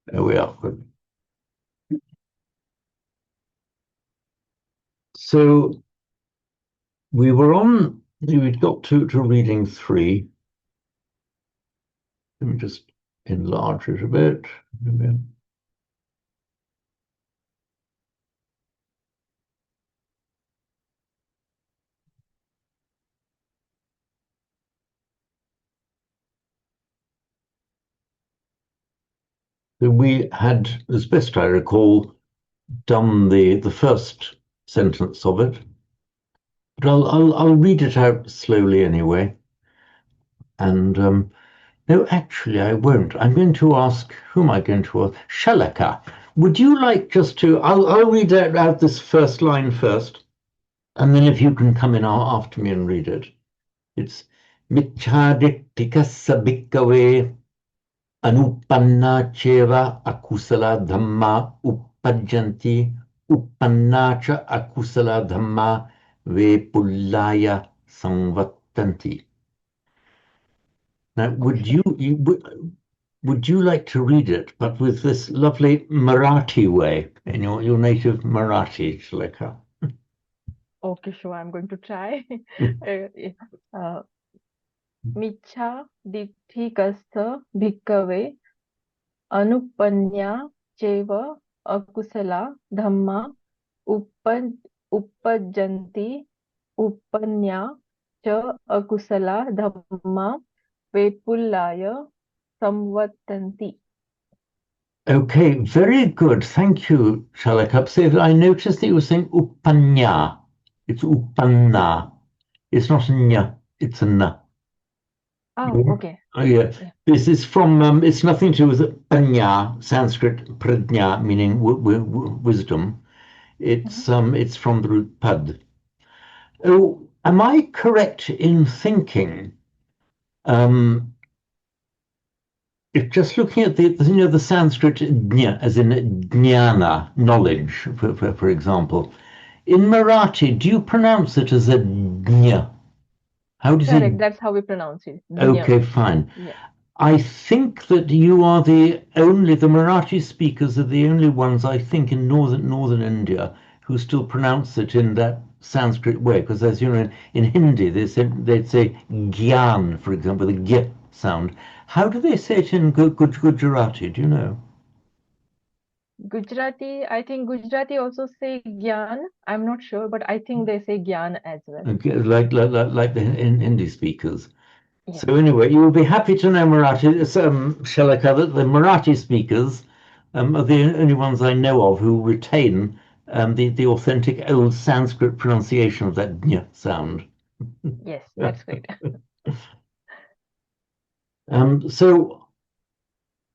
There we are. Good. So we got to reading 3. Let me just enlarge it a bit. So we had, as best I recall, done the first sentence of it, but I'll read it out slowly anyway. And no, actually, I won't. I'm going to ask. Who am I going to ask? Shalaka. Would you like just to? I'll read out this first line first, and then if you can come in after me and read it. It's Michhadittikassa bhikkave anupanna cheva akusala dhamma uppajjanti uppanna cha akusala dhamma vepullaya samvattanti. Now, would you like to read it, but with this lovely Marathi way, in your native Marathi, Shalika? Okay, sure. I'm going to try. Michha ditthikastha bhikkhave anupanya cheva akusala dhamma uppajjanti uppanya cha akusala dhamma vepullaya samvattanti. Okay, very good. Thank you, Shalika. So I noticed that you were saying uppanya. It's uppanna. It's not a nya, it's a na. Oh, okay. Oh, yeah. Yeah. This is from, it's nothing to do with panya, Sanskrit pradnya, meaning wisdom. It's from the root pad. Oh, am I correct in thinking, if just looking at the Sanskrit jna, as in jnana, knowledge, for example, in Marathi, do you pronounce it as a jna? How does Correct. That's how we pronounce it. Okay, fine. Yeah. I think that you are the Marathi speakers are the only ones, I think, in northern India who still pronounce it in that Sanskrit way. Because as you know, in Hindi, they'd say gyan, for example, the g sound. How do they say it in Gujarati? Do you know? Gujarati, I think Gujarati also say gyan. I'm not sure, but I think they say gyan as well. Okay, like the Hindi speakers. Yeah. So anyway, you will be happy to know Marathi, Shalika, that the Marathi speakers are the only ones I know of who retain the authentic old Sanskrit pronunciation of that ñ sound. Yes, that's great. So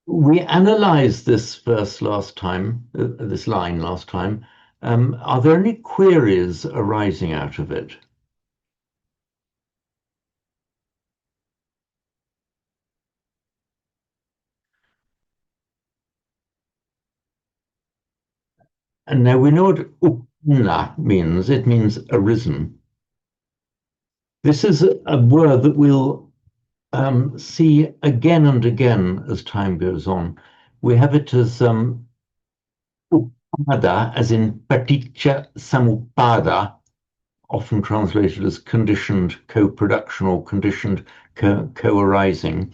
we analyzed this verse last time, this line last time. Are there any queries arising out of it? And now we know what upna means. It means arisen. This is a word that we'll see again and again as time goes on. We have it as upada, as in paticca samuppada, often translated as conditioned co-production or conditioned co-arising.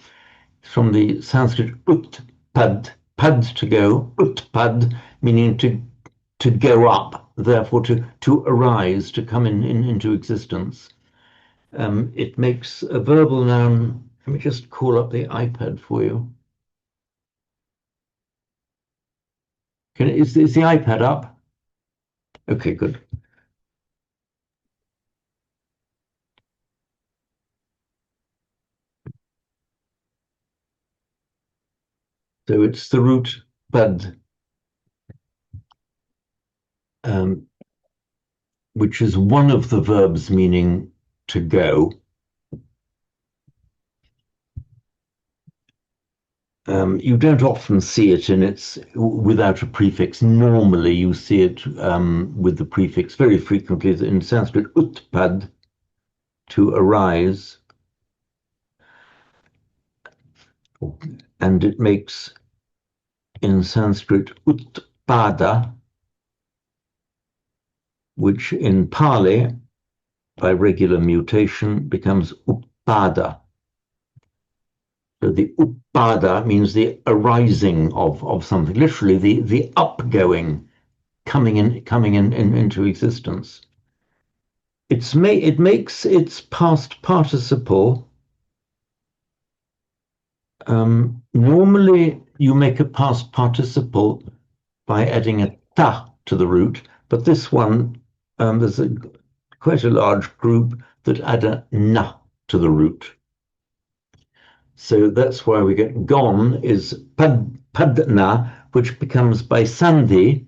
It's from the Sanskrit utpad, pad to go, utpad, meaning to go up, therefore to arise, to come into existence. It makes a verbal noun. Let me just call up the iPad for you. Is the iPad up? Okay, good. So it's the root bud, which is one of the verbs meaning to go. You don't often see it without a prefix. Normally, you see it with the prefix very frequently in Sanskrit, utpad, to arise. and it makes in Sanskrit utpada, which in Pali, by regular mutation, becomes uppada. So the uppada means the arising of something, literally the upgoing, coming into existence. It makes its past participle. Normally, you make a past participle by adding a ta to the root, but this one, there's quite a large group that add a na to the root. So that's why we get gone is padna, which becomes by sandhi,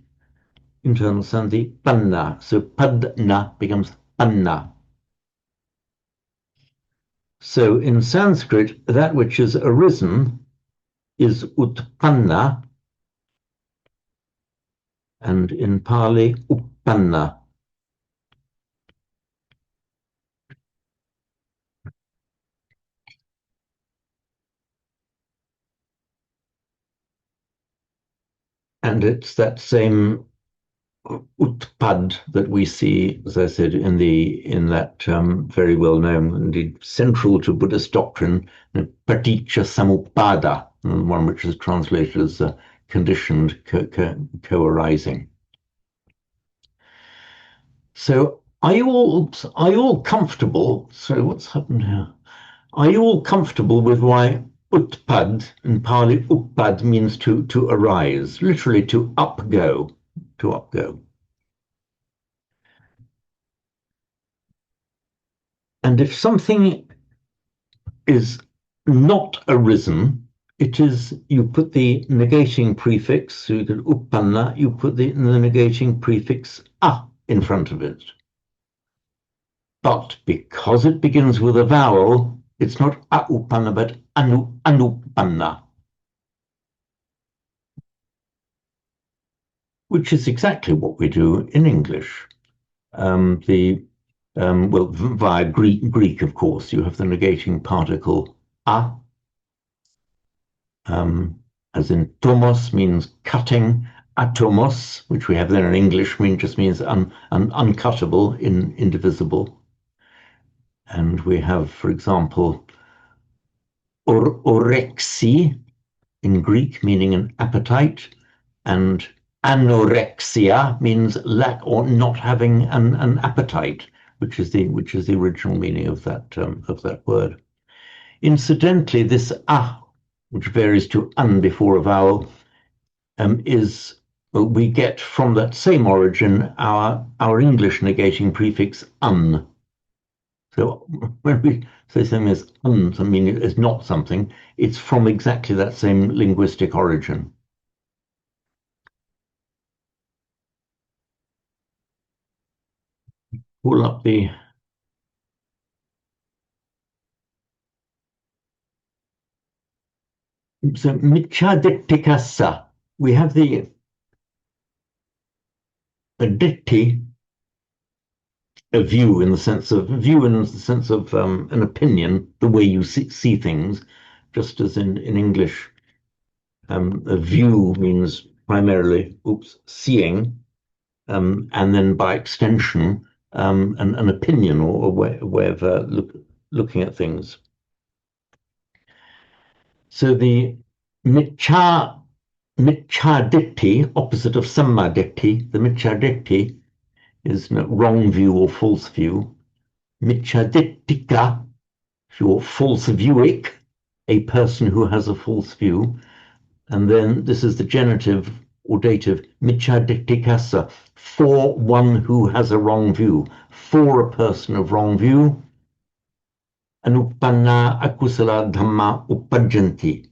internal sandhi, panna. So padna becomes panna. So in Sanskrit, that which is arisen is utpanna, and in Pali, uppanna. And it's that same utpad that we see, as I said, in that very well known, indeed central to Buddhist doctrine, paticca samuppada, one which is translated as conditioned co-arising. So are you all comfortable? So what's happened here? Are you all comfortable with why utpad in Pali uppad means to arise, literally to upgo, to upgo? And if something is not arisen, it is, you put the negating prefix, so you get uppanna, you put the negating prefix a in front of it. But because it begins with a vowel, it's not aupanna, but anupanna, which is exactly what we do in English. Well, via Greek, of course, you have the negating particle a, as in tomos means cutting, atomos, which we have then in English, just means uncuttable, indivisible. And we have, for example, orexi in Greek, meaning an appetite, and anorexia means lack or not having an appetite, which is the original meaning of that word. Incidentally, this a, which varies to un before a vowel, we get from that same origin our English negating prefix un. So when we say something is un, I mean it's not something, it's from exactly that same linguistic origin. Pull up the so michadittikassa. We have the ditti, a view in the sense of an opinion, the way you see things, just as in English, a view means primarily seeing, and then by extension, an opinion or a way of looking at things. So the michaditti, opposite of sammaditthi, the michaditti is wrong view or false view. Michadittika, if you're false viewic, a person who has a false view. And then this is the genitive or dative, michadittikassa, for one who has a wrong view, for a person of wrong view. Anupanna akusala dhamma upajjanti.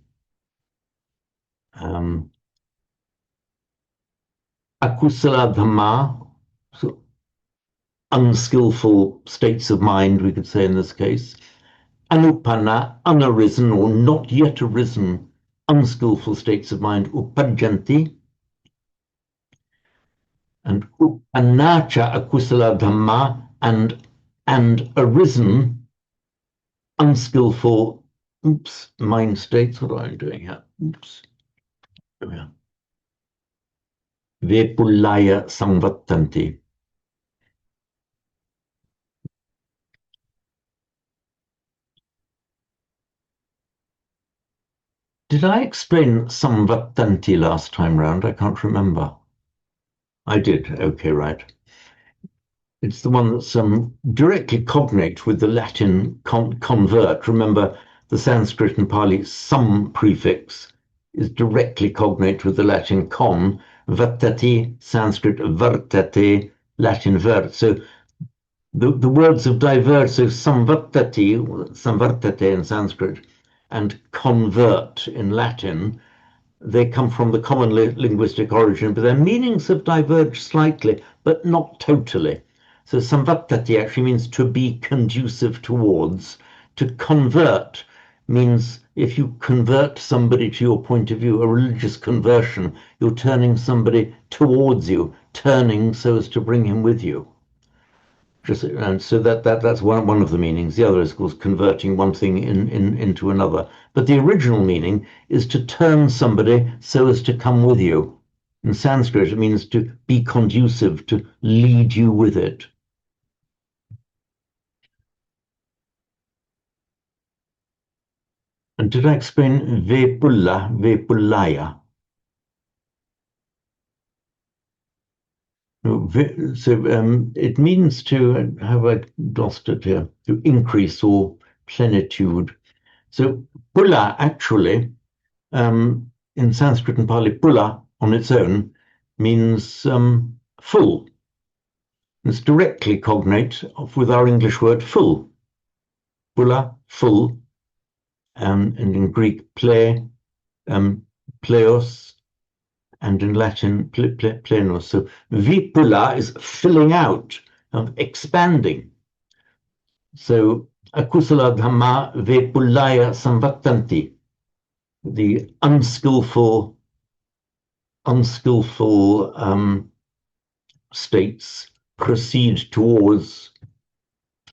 Akusala dhamma, so unskillful states of mind, we could say in this case. Anupanna, unarisen or not yet arisen, unskillful states of mind, upajjanti. And upannacha akusala dhamma, and arisen, unskillful, mind states. What am I doing here? Oops. There we are. Vepullaya samvattanti. Did I explain samvattanti last time round? I can't remember. I did. Okay, right. It's the one that's directly cognate with the Latin convert. Remember, the Sanskrit and Pali some prefix is directly cognate with the Latin con, vattati, Sanskrit vartate, Latin vert. So the words have diverged. So samvartate in Sanskrit, and convert in Latin, they come from the common linguistic origin, but their meanings have diverged slightly, but not totally. So samvattati actually means to be conducive towards. To convert means if you convert somebody to your point of view, a religious conversion, you're turning somebody towards you, turning so as to bring him with you. And so that's one of the meanings. The other is, of course, converting one thing into another. But the original meaning is to turn somebody so as to come with you. In Sanskrit, it means to be conducive, to lead you with it. And did I explain vepullaya? So it means to, have I lost it here? To increase or plenitude. So pulla actually, in Sanskrit and Pali, pulla on its own means full. It's directly cognate with our English word full. Pulla, full, and in Greek, pleos, and in Latin, plenos. So vipulla is filling out, expanding. So akusala dhamma vepullaya samvattanti. The unskillful states proceed towards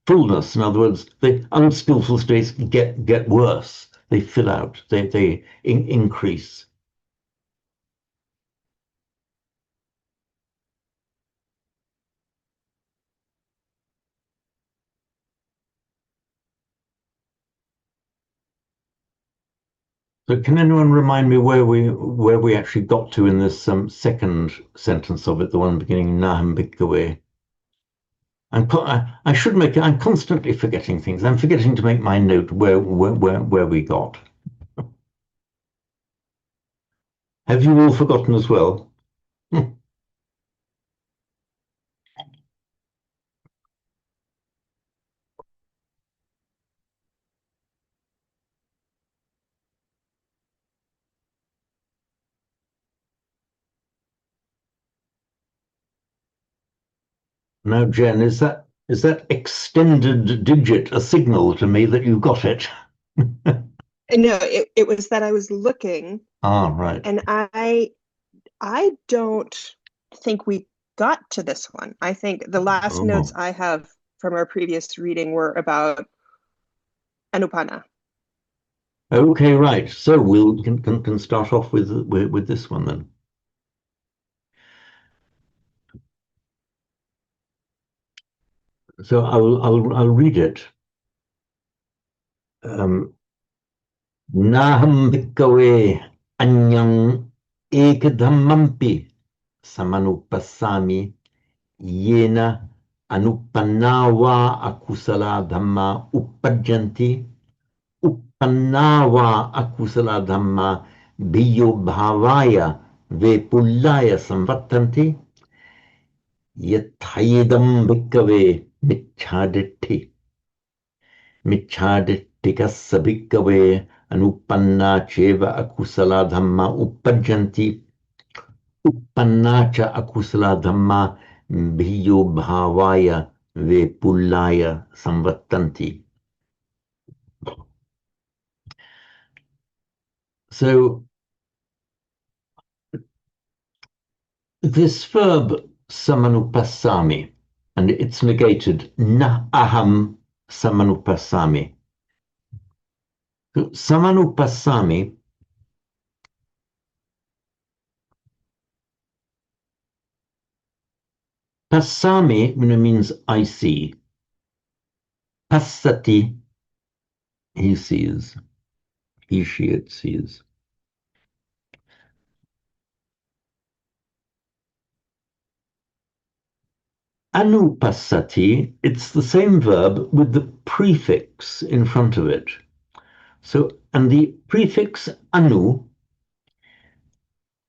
fullness. In other words, the unskillful states get worse. They fill out. They increase. So, can anyone remind me where we actually got to in this second sentence of it, the one beginning Naham Bhikkhave? I should make. I'm constantly forgetting things. I'm forgetting to make my note where we got. Have you all forgotten as well? Now, Jen, is that extended digit a signal to me that you got it? No, it was that I was looking, Right. and I don't think we got to this one. I think the last notes I have from our previous reading were about Anupana. Okay, right. So we'll can start off with this one then. So I'll read it. Naham bhikkhave anyang ekadhammampi samanupassami yena anupannawa akusala dhamma uppajjanti uppannawa akusala dhamma bhiyo bhavaya vepullaya samvattanti yathayidam bhikkhave michhaditti मिच्छादित्तिकस्य भिक्खवे अनुपन्ना चेव अकुशला धम्मा uppajjanti uppannā ca akusala dhamma bhiyo bhavaya vepullaya samvattanti. So this verb samanupassami, and it's negated na aham samanupassami. Samanupassami Passami means I see. Passati, he sees. He, she, it sees. Anupassati, it's the same verb with the prefix in front of it. So, and the prefix anu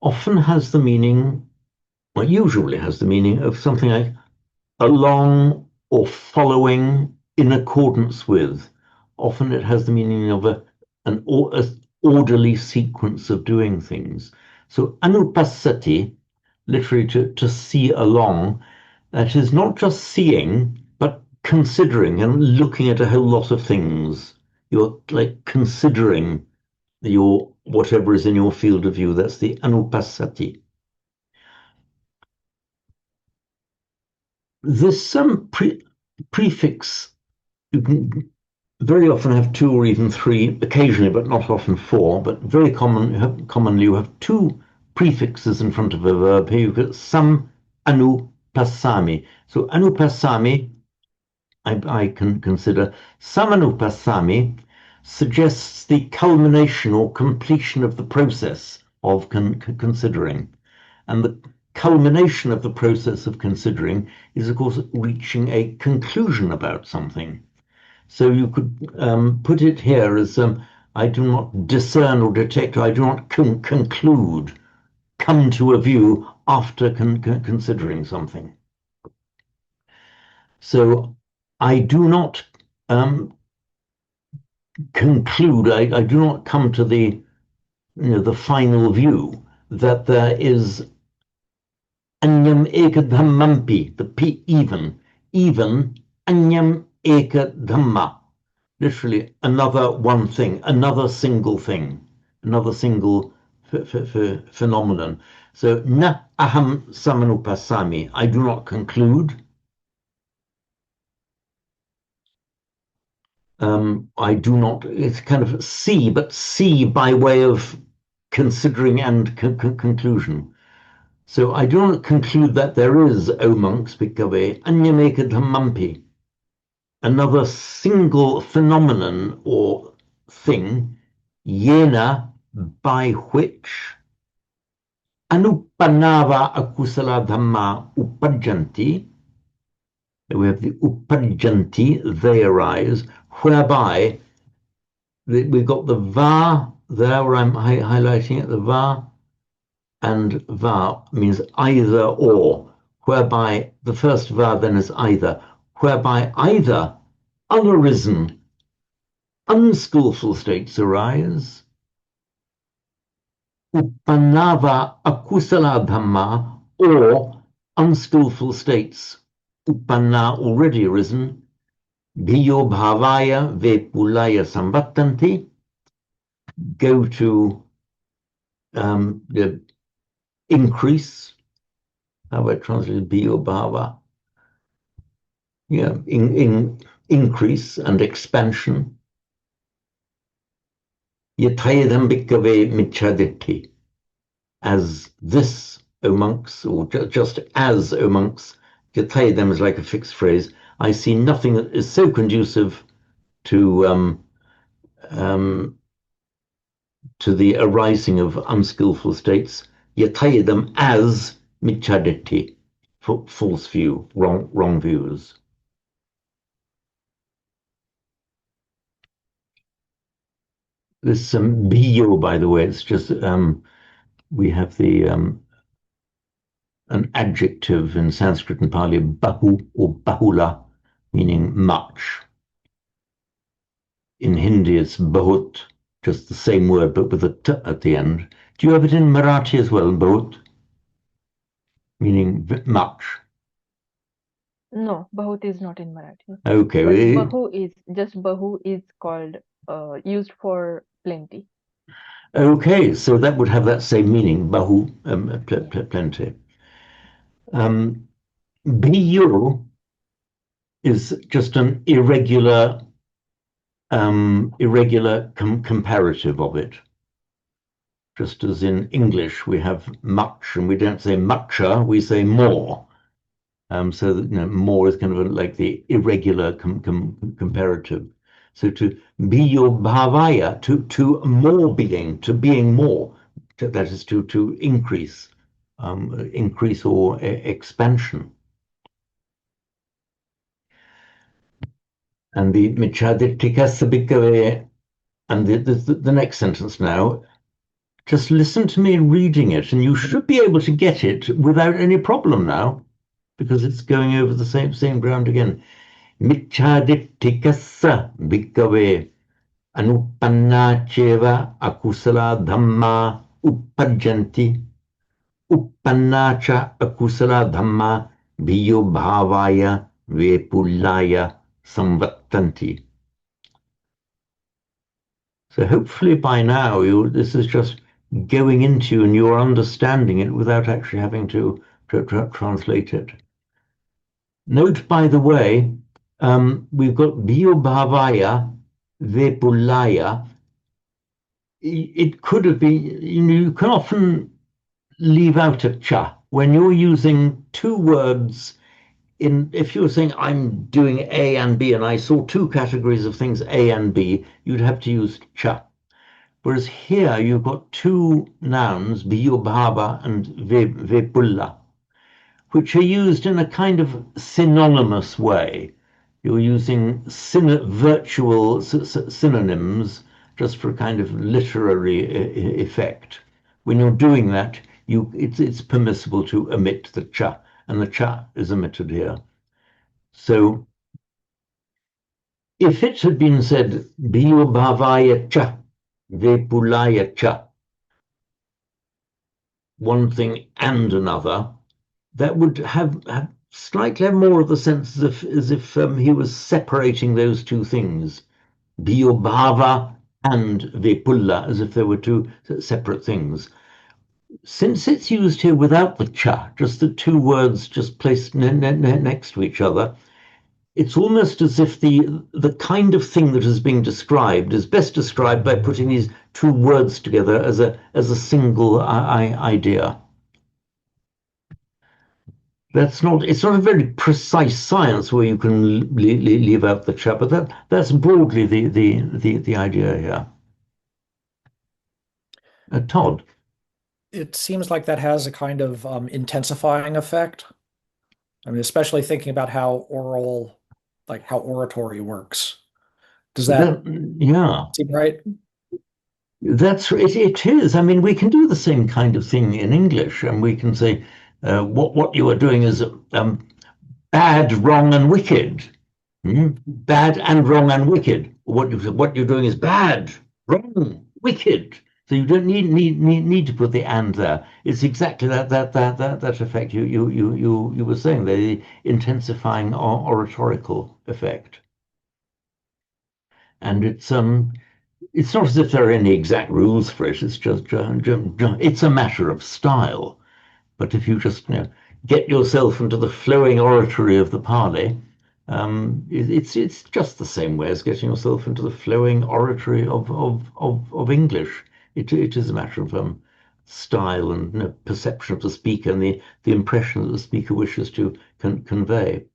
often has the meaning, well, usually has the meaning of something like along or following in accordance with. Often it has the meaning of an orderly sequence of doing things. So anupassati, literally to see along, that is not just seeing, but considering and looking at a whole lot of things. You're like considering your whatever is in your field of view. That's the anupassati. There's some prefix. You can very often have two or even three, occasionally, but not often four. But very commonly, you have two prefixes in front of a verb. Here you've got some anupassami. So anupassami, I can consider some anupassami suggests the culmination or completion of the process of considering. And the culmination of the process of considering is, of course, reaching a conclusion about something. So you could put it here as I do not discern or detect, I do not conclude, come to a view after considering something. So I do not conclude, I do not come to the final view that there is anyam eka dhammampi, the P even anyam eka dhamma, literally another one thing, another single thing, another single phenomenon. So na aham samanupassami, I do not conclude. I do not, it's kind of see, but see by way of considering and conclusion. So I do not conclude that there is, O monks, bhikkhave, anyameka dhammampi, another single phenomenon or thing, yena, by which, anupanava akusala dhamma upajjanti, we have the upajjanti, they arise, whereby we've got the va there where I'm highlighting it, the va, and va means either or, whereby the first va then is either, whereby either unarisen, unskillful states arise, upanava akusala dhamma, or unskillful states, upanna already arisen, Bhiyo bhavaya vepulaya samvattanti, go to the increase. How about translated bhiyo bhava? Yeah, in increase and expansion. Yatayadam bhikkhave micchaditti. As this, O monks, or just as, O monks, yatayadam is like a fixed phrase. I see nothing that is so conducive to the arising of unskillful states, yatayadam as micchaditti, false view, wrong views. There's some biyo, by the way. It's just we have the an adjective in Sanskrit and Pali, bahu or bahula, meaning much. In Hindi, it's bahut, just the same word, but with a t at the end. Do you have it in Marathi as well, bahut? Meaning much. No, bahut is not in Marathi. Okay. But bahu is called used for plenty. Okay, so that would have that same meaning, bahu, plenty. Biyu is just an irregular comparative of it. Just as in English we have much and we don't say mucher, we say more. So that, more is kind of like the irregular comparative. So to biyo bhavaya, to more being, to being more, that is to increase, increase or expansion. And the michadittikassa bhikkhave, and the next sentence now, just listen to me reading it, and you should be able to get it without any problem now, because it's going over the same ground again. Michadittikassa bhikkhave anupanna cheva akusala dhamma uppajjanti uppanna cha akusala dhamma bhiyo bhavaya vepullaya samvattanti. So hopefully by now this is just going into and you're understanding it without actually having to translate it. Note, by the way, we've got bhiyo bhavaya vepullaya. It could have been, you can often leave out a cha when you're using two words. If you were saying I'm doing A and B and I saw two categories of things A and B, you'd have to use cha. Whereas here you've got two nouns, biyobhava and vepulla, which are used in a kind of synonymous way. You're using virtual synonyms just for a kind of literary effect. When you're doing that, it's permissible to omit the cha, and the cha is omitted here. So if it had been said biyobhavaya cha, vepullaya cha, one thing and another, that would have slightly more of the sense as if he was separating those two things, biyobhava and vepulla, as if they were two separate things. Since it's used here without the cha, just the two words just placed next to each other, it's almost as if the kind of thing that is being described is best described by putting these two words together as a single idea. It's not a very precise science where you can leave out the cha, but that's broadly the idea here. Todd. It seems like that has a kind of intensifying effect. I mean, especially thinking about how oratory works. Does that yeah seem right? That's it is. I mean, we can do the same kind of thing in English, and we can say what you are doing is bad, wrong, and wicked. Bad and wrong and wicked. What you're doing is bad, wrong, wicked. So you don't need to put the and there. It's exactly that effect you were saying, the intensifying oratorical effect. And it's not as if there are any exact rules for it. It's just it's a matter of style. But if you just get yourself into the flowing oratory of the Pali, it's just the same way as getting yourself into the flowing oratory of English. It is a matter of style and perception of the speaker and the impression that the speaker wishes to convey.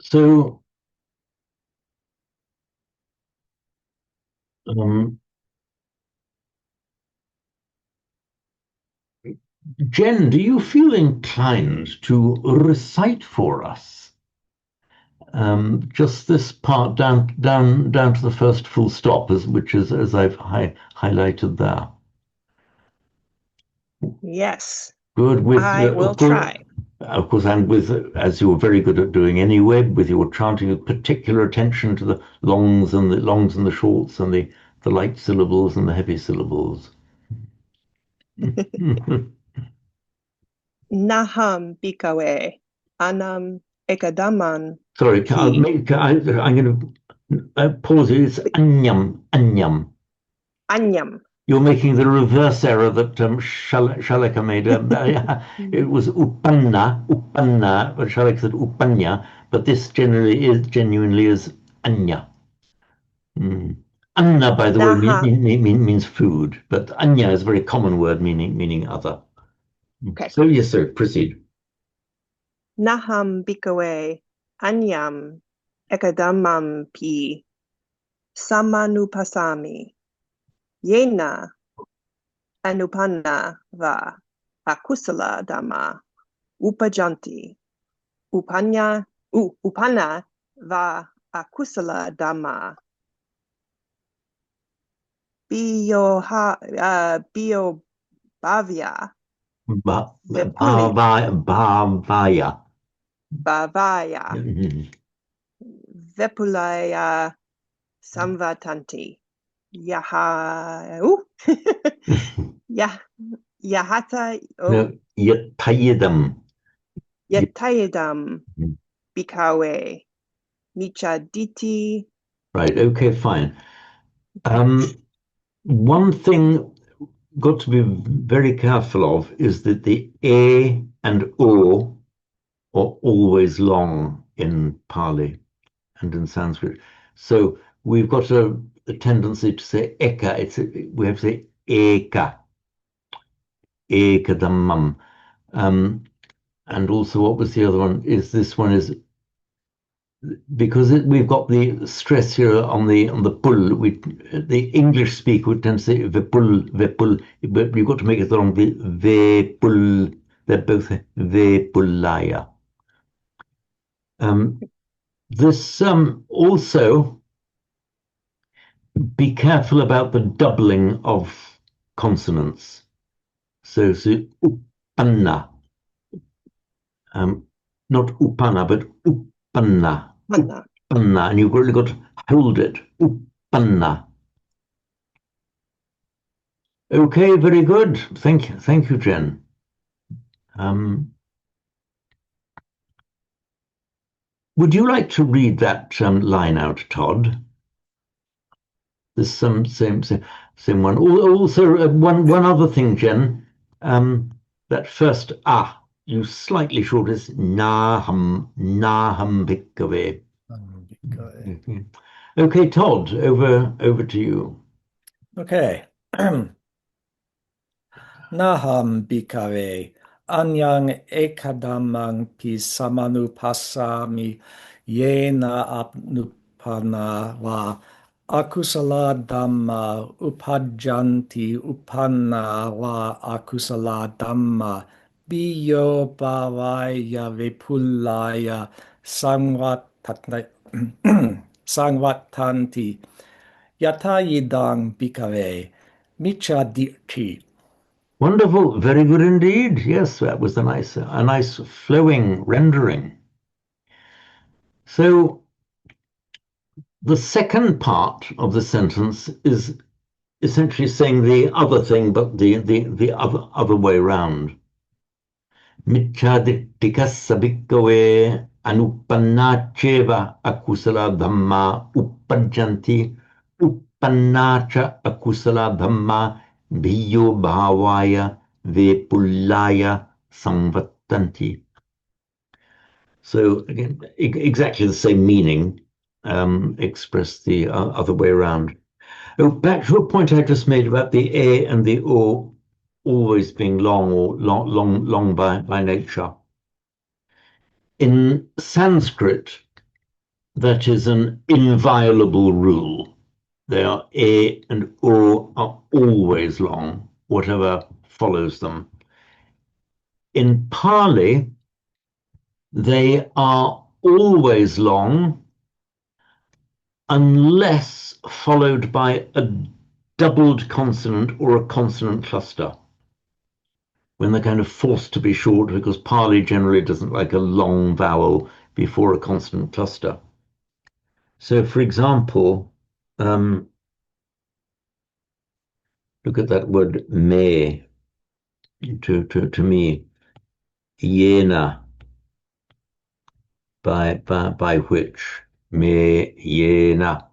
So Jen, do you feel inclined to recite for us just this part down to the first full stop, which is as I've highlighted there? Yes. Good. I will try. Of course, and as you were very good at doing anyway, with your chanting, with particular attention to the longs and the shorts and the light syllables and the heavy syllables. Naham bhikkhave anam ekadaman. Sorry, I'm going to pause it. It's anyam. Anyam. You're making the reverse error that Shalika made. It was uppanna, but Shalika said uppanya, but this genuinely is anya. Mm. Anna, by the way, Naha. means food, but anya is a very common word meaning other. Okay. So yes, sir, proceed. Naham bhikkhave anyam ekadamam pi samanupasami yena anupanna va akusala dhamma upajanti upanna va akusala dhamma bio bhavya vipuli Bhavaya. bhavaya Mhm. vipulaya samvatanti yaha yah yahata No, yatayidam. yatayadam bikawe michaditi. Right, okay, fine. One thing got to be very careful of is that the A and O are always long in Pali and in Sanskrit. So we've got a tendency to say eka. We have to say eka, ekadammam. And also, what was the other one? Is this one is because we've got the stress here on the pull. The English speaker would tend to say vepul, but we've got to make it wrong. The vepul, they're both vepulaya. This also be careful about the doubling of consonants. So upanna, not upana, but upanna. Manna. Upanna, and you've really got to hold it. Upanna. Okay, very good. Thank you, Jen. Would you like to read that line out, Todd? There's some same one. Also, one other thing, Jen. That first you slightly short is naham bhikkhave. Okay, Todd, over to you. Okay. Naham bhikkhave anyang ekadamang pi samanupasami yena apnupana va akusala dhamma upajjanti upanna va akusala dhamma biyo bhavaya vipulaya sangvatanti yatayidang bhikkhave michaditi. Wonderful, very good indeed. Yes, that was a nice flowing rendering. So the second part of the sentence is essentially saying the other thing, but the other way around. Michadittikassa bhikkhave anupannacheva akusala dhamma uppajjanti uppannacha akusala dhamma bhiyo bhavaya vepullaya samvattanti. So again, exactly the same meaning, expressed the other way around. Oh, back to a point I just made about the A and the O always being long or long by nature. In Sanskrit, that is an inviolable rule. Their A and O are always long, whatever follows them. In Pali, they are always long unless followed by a doubled consonant or a consonant cluster, when they're kind of forced to be short, because Pali generally doesn't like a long vowel before a consonant cluster. So, for example, look at that word me, to me, yena, by which, me yena,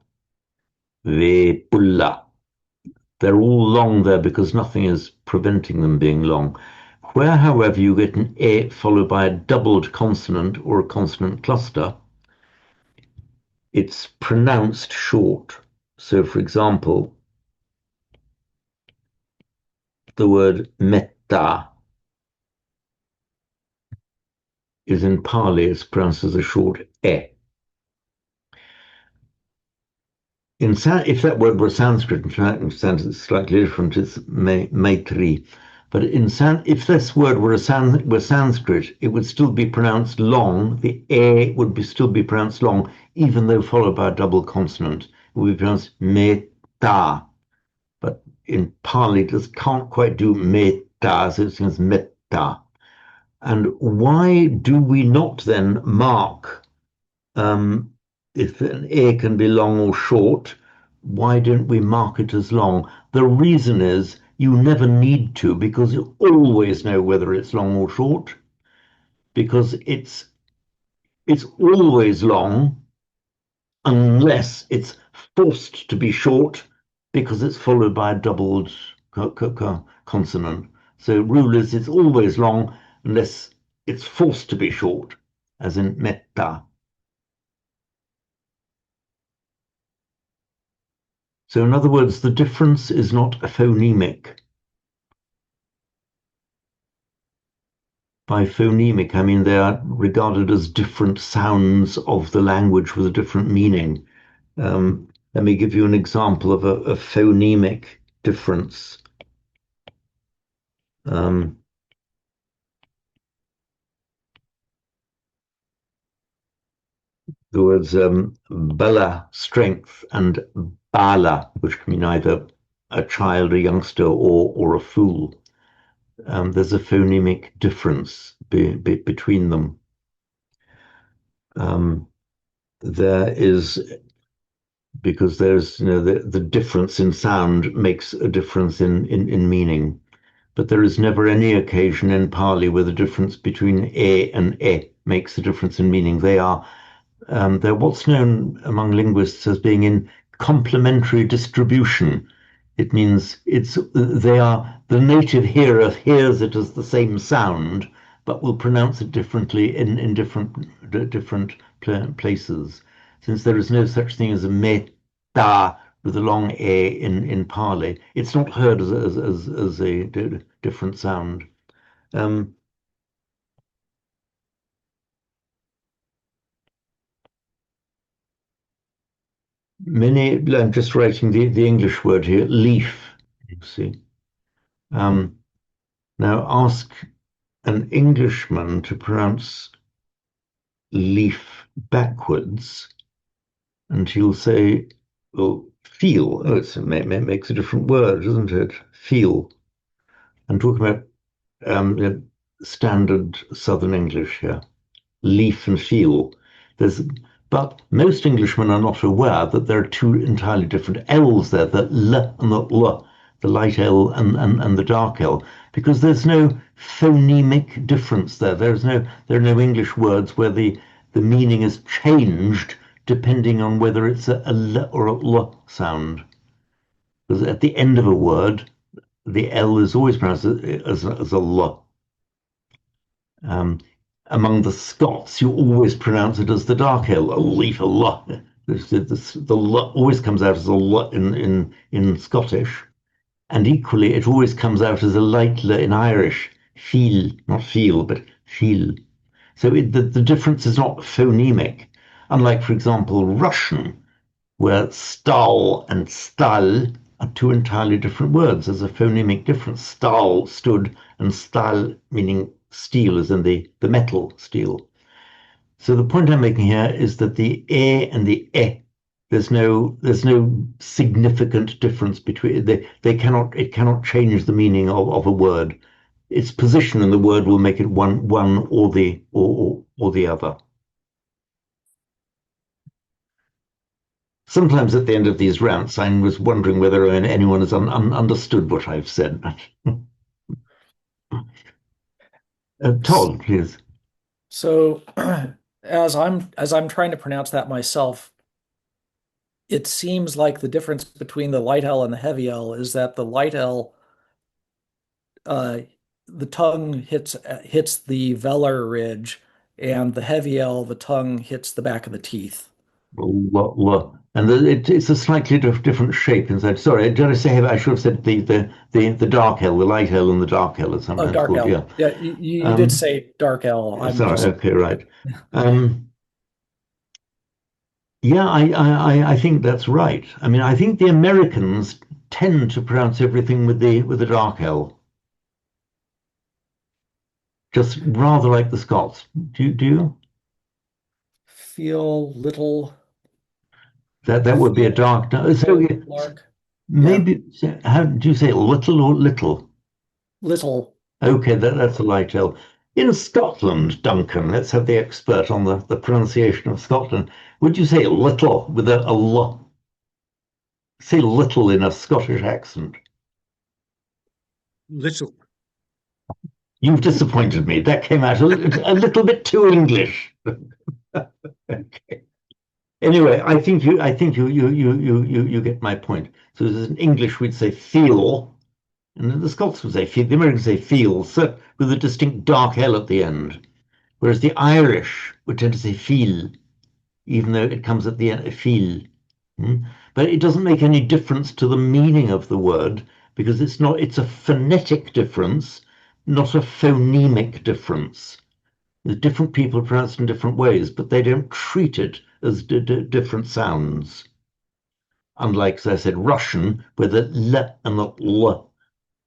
ve pulla. They're all long there because nothing is preventing them being long. Where, however, you get an A followed by a doubled consonant or a consonant cluster, it's pronounced short. So, for example, the word metta is in Pali, it's pronounced as a short e. If that word were Sanskrit, in fact, it's slightly different, it's Maitri. But if this word were Sanskrit, it would still be pronounced long. The e still be pronounced long, even though followed by a double consonant. It would be pronounced metta. But in Pali, it just can't quite do metta, so it seems metta. And why do we not then mark if an ear can be long or short? Why don't we mark it as long? The reason is you never need to, because you always know whether it's long or short, because it's always long unless it's forced to be short because it's followed by a doubled consonant. So rule is it's always long unless it's forced to be short, as in metta. So in other words, the difference is not a phonemic. By phonemic, I mean they are regarded as different sounds of the language with a different meaning. Let me give you an example of a phonemic difference. The words bala, strength, and bala, which can mean either a child, a youngster, or a fool. There's a phonemic difference between them. There is, because there's, the difference in sound makes a difference in meaning. But there is never any occasion in Pali where the difference between e and e makes a difference in meaning. They're what's known among linguists as being in complementary distribution. It means the native hearer hears it as the same sound, but will pronounce it differently in different places. Since there is no such thing as a meta with a long a in Pali, it's not heard as a different sound. I'm just writing the English word here, leaf, you see. Now ask an Englishman to pronounce leaf backwards, and he'll say, well, feel. Oh, makes a different word, doesn't it? Feel. I'm talking about standard Southern English here. Leaf and feel. But most Englishmen are not aware that there are two entirely different L's there, the L and the L, the light L and the dark L, because there's no phonemic difference there. There are no English words where the meaning is changed depending on whether it's a L or a L sound. Because at the end of a word, the L is always pronounced as a L. Among the Scots, you always pronounce it as the dark L, a leaf, a L. The L always comes out as a L in Scottish, and equally, it always comes out as a light L in Irish. Feel, not feel, but feel. So the difference is not phonemic. Unlike, for example, Russian, where stal and stal are two entirely different words. There's a phonemic difference. Stal, stood, and stal, meaning steel, as in the metal steel. So the point I'm making here is that the e and the e, there's no significant difference between it cannot change the meaning of a word. Its position in the word will make it one or the other. Sometimes at the end of these rants, I was wondering whether anyone has understood what I've said. Todd, please. So, as I'm trying to pronounce that myself, it seems like the difference between the light L and the heavy L is that the light L, the tongue hits the velar ridge, and the heavy L, the tongue hits the back of the teeth. And it's a slightly different shape inside. Sorry, did I say I should have said the dark L, the light L, and the dark L is Oh, sometimes dark called. L. Yeah. Yeah, you did Um, say dark L. I'm Sorry. just Okay. Right. Um, yeah, I think that's right. I mean, I think the Americans tend to pronounce everything with the dark L, just rather like the Scots. Do you? feel little, That would be a feel dark. No, so feel yeah, lark. Yeah, maybe how do you say it, little or little? little. Okay, that's a light L. In Scotland, Duncan, let's have the expert on the pronunciation of Scotland. Would you say little with a L? Say little in a Scottish accent. Little. You've disappointed me. That came out a little bit too English. Okay. Anyway, I think you get my point. So in English we'd say feel, and the Scots would say feel, the Americans say feel, so with a distinct dark L at the end. Whereas the Irish would tend to say feel, even though it comes at the end, feel. Hmm? But it doesn't make any difference to the meaning of the word because it's a phonetic difference, not a phonemic difference. The different people pronounce it in different ways, but they don't treat it as different sounds. Unlike, as I said, Russian, where the L and the L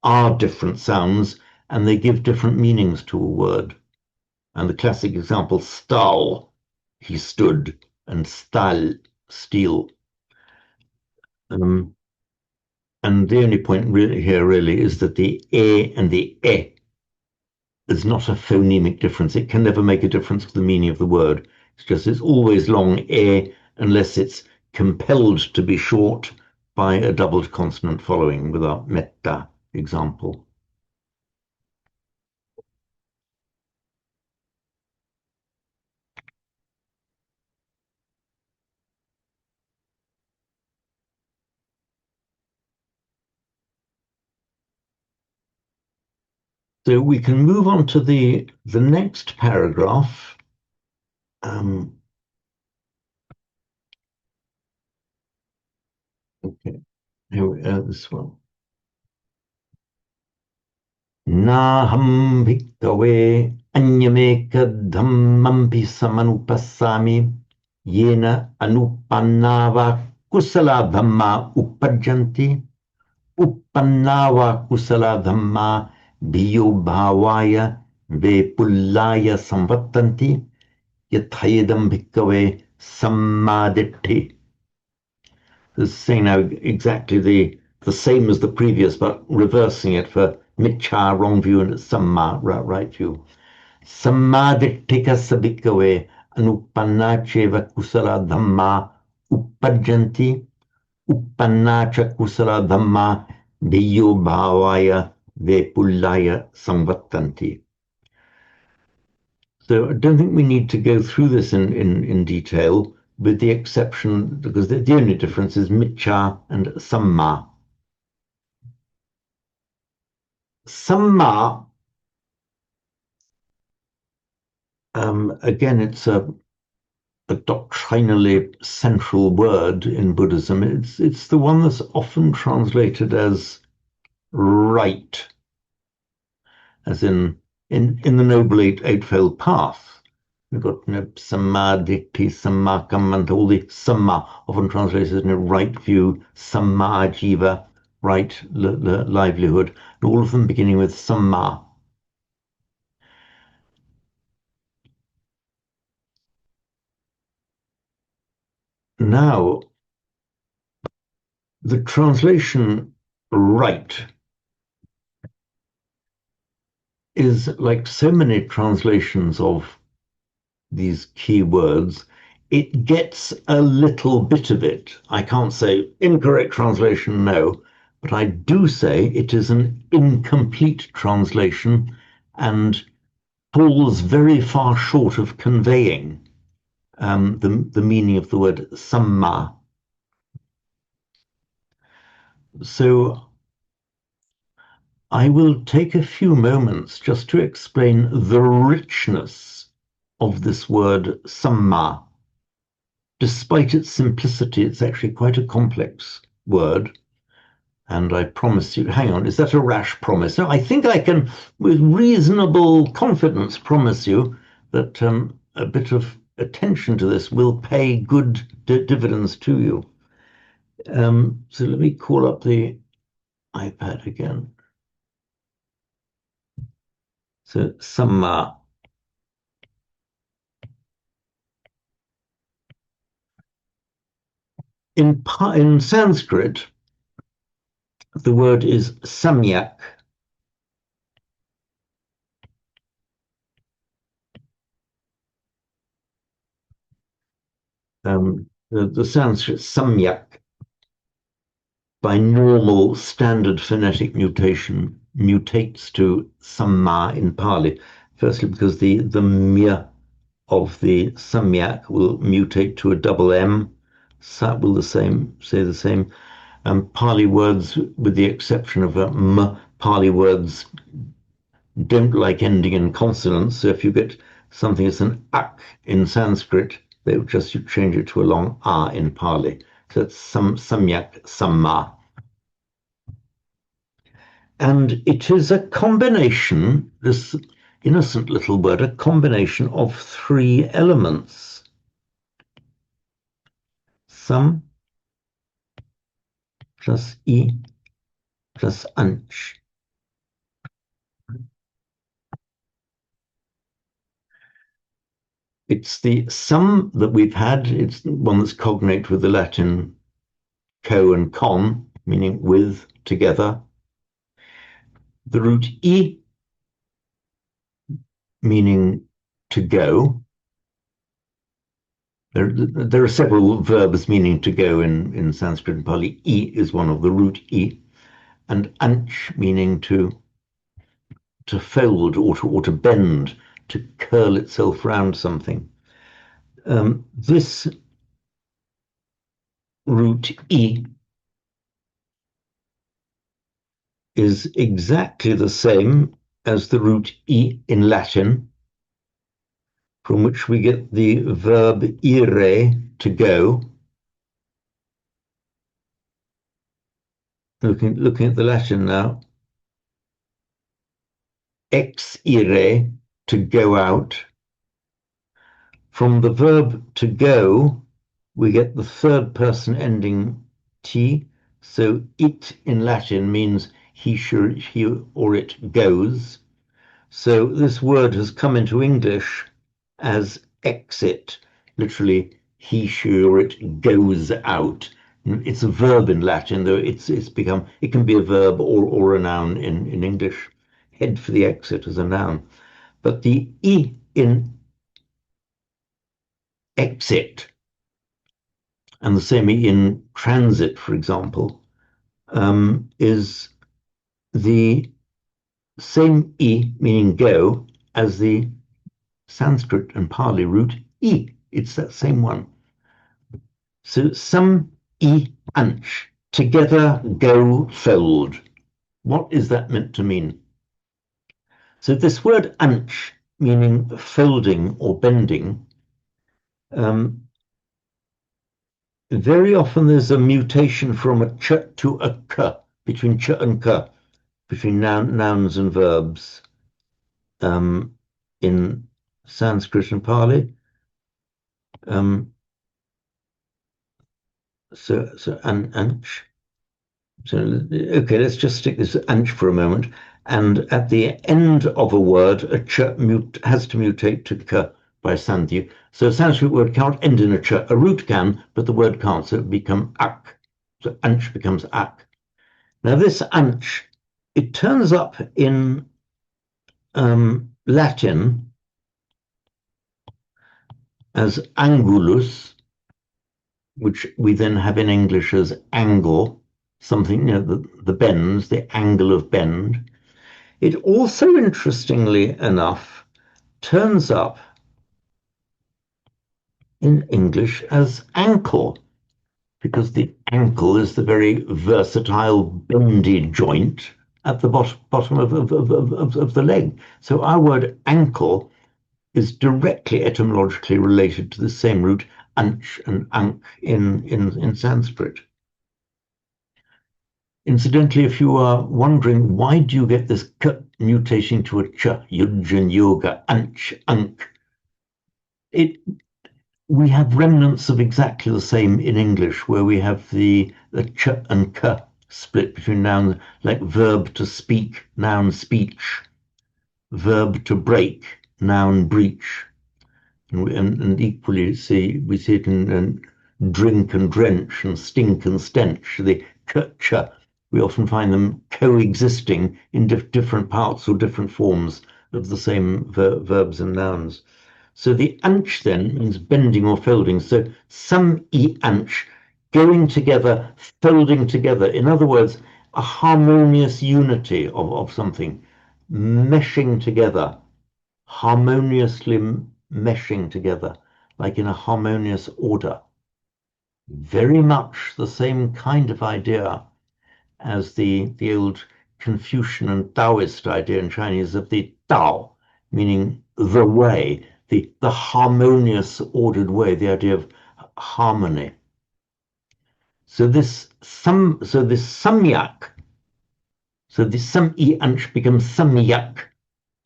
are different sounds and they give different meanings to a word. And the classic example, stal, he stood, and stal, steel. And the only point here really is that the A and the E is not a phonemic difference. It can never make a difference to the meaning of the word. It's always long A unless it's compelled to be short by a doubled consonant following with our metta example. So we can move on to the next paragraph. Okay, this one. Naham bhikkhave anyamekadhammampi samanupassami yena anupannava kusala dhamma uppajjanti uppannava kusala dhamma bhiyo bhavaya vepullaya samvattanti yathayedam bhikkhave sammaditthi. This is saying now exactly the same as the previous, but reversing it for miccha, wrong view, and samma, right view. Sammadittika sabikave anupannacheva kusala dhamma uppajjanti uppannacha kusala dhamma biyo bhavaya vepullaya samvattanti. So I don't think we need to go through this in detail, with the exception, because the only difference is miccha and samma. Samma, again, it's a doctrinally central word in Buddhism. It's the one that's often translated as right, as in the Noble Eightfold Path. We've got samma ditthi, samma kamma, all the samma often translated in a right view, samma jiva, right livelihood, and all of them beginning with samma. Now, the translation right is like so many translations of these key words, it gets a little bit of it. I can't say incorrect translation, no, but I do say it is an incomplete translation and falls very far short of conveying the meaning of the word samma. So I will take a few moments just to explain the richness of this word samma. despite its simplicity, it's actually quite a complex word. And I promise you, hang on, is that a rash promise? No, I think I can, with reasonable confidence, promise you that a bit of attention to this will pay good dividends to you. So let me call up the iPad again. So samma. In Sanskrit, the word is samyak. The Sanskrit samyak, by normal standard phonetic mutation, mutates to samma in Pali. Firstly, because the mya of the samyak will mutate to a double M. Sat will say the same. Pali words, with the exception of Pali words don't like ending in consonants. So if you get something as an ak in Sanskrit, they would just change it to a long a in Pali. So it's samyak, samma. And it is a combination, this innocent little word, a combination of three elements. Sam plus I plus anch. It's the sum that we've had. It's the one that's cognate with the Latin co and con, meaning with, together. The root I, meaning to go. There are several verbs meaning to go in Sanskrit and Pali. I is one of the root I. And anch, meaning to fold or to bend, to curl itself round something. This root I is exactly the same as the root I in Latin, from which we get the verb ire, to go. Looking at the Latin now. Ex ire, to go out. From the verb to go, we get the third person ending T. So it in Latin means he or it goes. So this word has come into English as exit, literally he, she, or it goes out. It's a verb in Latin, though it can be a verb or a noun in English. Head for the exit as a noun. But the I in exit, and the same in transit, for example, is the same I, meaning go, as the Sanskrit and Pali root I. It's that same one. So some I anch, together go fold. What is that meant to mean? So this word anch, meaning folding or bending, very often there's a mutation from a ch to a k, between ch and k, between nouns and verbs in Sanskrit and Pali. So anch. So okay, let's just stick this anch for a moment. And at the end of a word, a ch has to mutate to k by sandhi. So a Sanskrit word can't end in a ch. A root can, but the word can't. So it becomes ak. So anch becomes ak. Now this anch, it turns up in Latin as angulus, which we then have in English as angle, something, the bends, the angle of bend. It also, interestingly enough, turns up in English as ankle, because the ankle is the very versatile, bendy joint at the bottom of the leg. So our word ankle is directly etymologically related to the same root, anch and ankh in Sanskrit. Incidentally, if you are wondering why do you get this k mutation to a ch, yujin yoga, anch, ankh, we have remnants of exactly the same in English, where we have the ch and k split between nouns, like verb to speak, noun speech, verb to break, noun breach. And equally, we see it in drink and drench and stink and stench. The ch, we often find them coexisting in different parts or different forms of the same verbs and nouns. So the anch then means bending or folding. So some anch, going together, folding together. In other words, a harmonious unity of something, meshing together, harmoniously meshing together, like in a harmonious order. Very much the same kind of idea as the old Confucian and Taoist idea in Chinese of the Tao, meaning the way, the harmonious, ordered way, the idea of harmony. So this samyak, so this sam-i-anch becomes samyak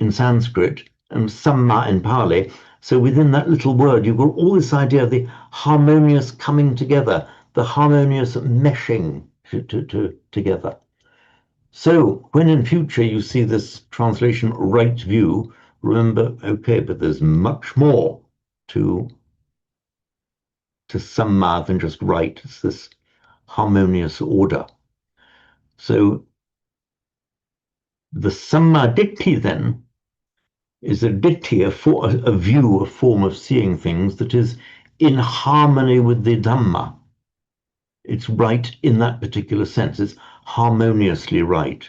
in Sanskrit and samma in Pali. So within that little word, you've got all this idea of the harmonious coming together, the harmonious meshing together. So when in future you see this translation right view, remember, okay, but there's much more to samma than just right. It's this harmonious order. So the sammaditthi then is a ditti, a view, a form of seeing things that is in harmony with the Dhamma. It's right in that particular sense. It's harmoniously right,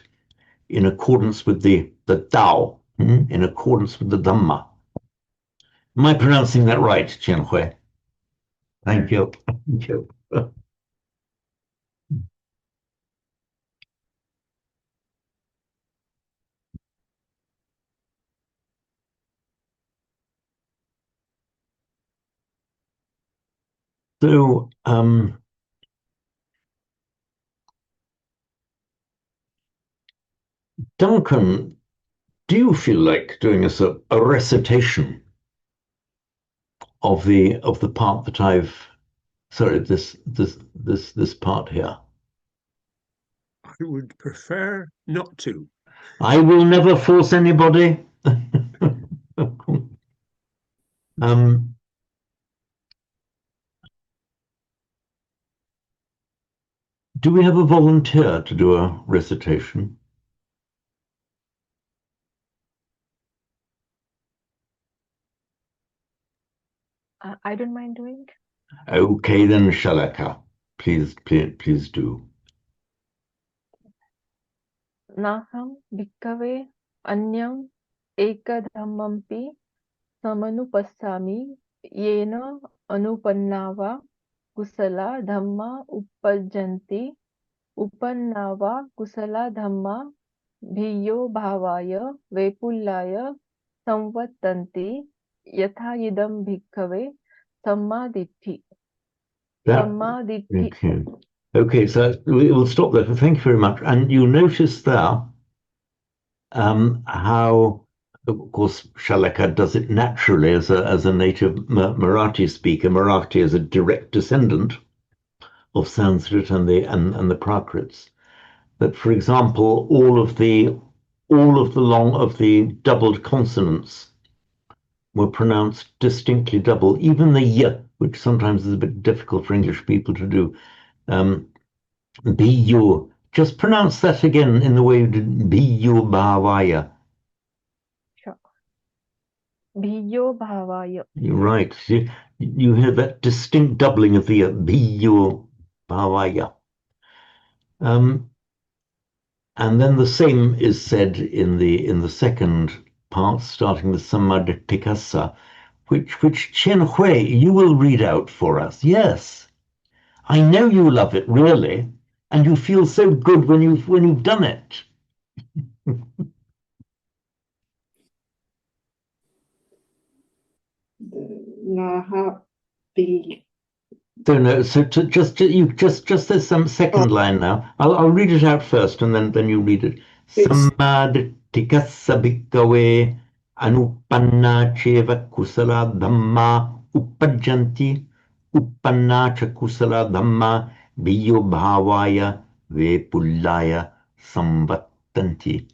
in accordance with the Tao, in accordance with the Dhamma. Am I pronouncing that right, Chen Hui? Thank you. Thank you. So, Duncan, do you feel like doing a recitation of the part that I've this part here? I would prefer not to. I will never force anybody. Do we have a volunteer to do a recitation? I don't mind doing. Okay, then, Shalaka, please do. Naham bhikkave anyam ekadhammampi samanupassami yena anupannava kusala dhamma uppajjanti upannava kusala dhamma bhiyo bhavaya vepullaya samvattanti yatha idam bhikkave sammaditthi. Sammaditthi. Okay. Okay, so we'll stop there. Thank you very much. And you notice there how, of course, Shalaka does it naturally as a native Marathi speaker. Marathi is a direct descendant of Sanskrit and the Prakrits. That, for example, all of the doubled consonants were pronounced distinctly double. Even the y, which sometimes is a bit difficult for English people to do. Bu. Just pronounce that again in the way you did Bu Bhavaya. Sure. Bhiyo bhavaya. You're right. You hear that distinct doubling of the Bu Bhavaya. And then the same is said in the second part, starting with Sammadittikassa, which Chen Hui, you will read out for us. Yes, I know you love it really, and you feel so good when you've done it. Naha So just there's some second line now. I'll read it out first, and then you read it. Please. Sammadittikassa bhikkhave anupanna cheva kusala dhamma uppajjanti uppanna cha kusala dhamma biyo bhavaya vepullaya samvattanti.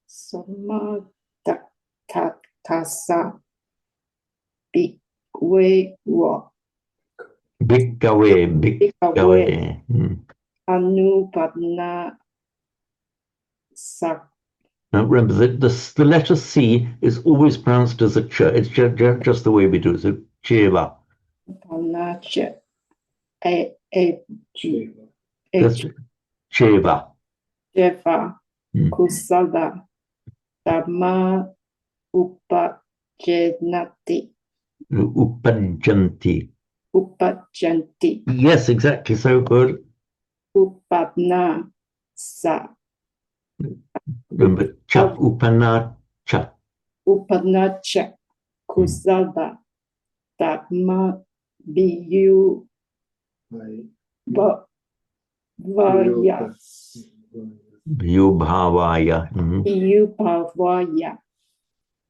Sammadittikassa bhikkhave Bhikkhave. anupanna Now remember that the letter C is always pronounced as a ch. It's just the way we do it. So cheva. Panacha That's cheva. Jeva Kusala Dhamma Upajjanati Uppajjanti. Upajjanti Yes, exactly. So good. Upanna Sa Remember cha. Upanna cha. Upanacha Kusala Dhamma Biyu Vaya Yubhavaya. Biyu Bhavaya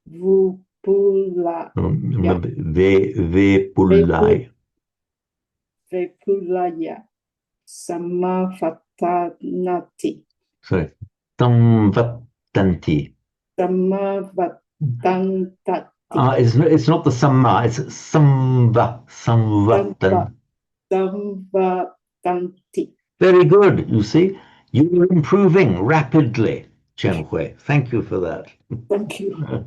Vupula Remember vepullaya. Vepulaya Samavattanati Sorry. Samvattanti. Samavattanati It's not the samma. It's samvattan. Samvattanti. Very good. You see, you are improving rapidly, Chen Hui. Thank you for that. Thank you.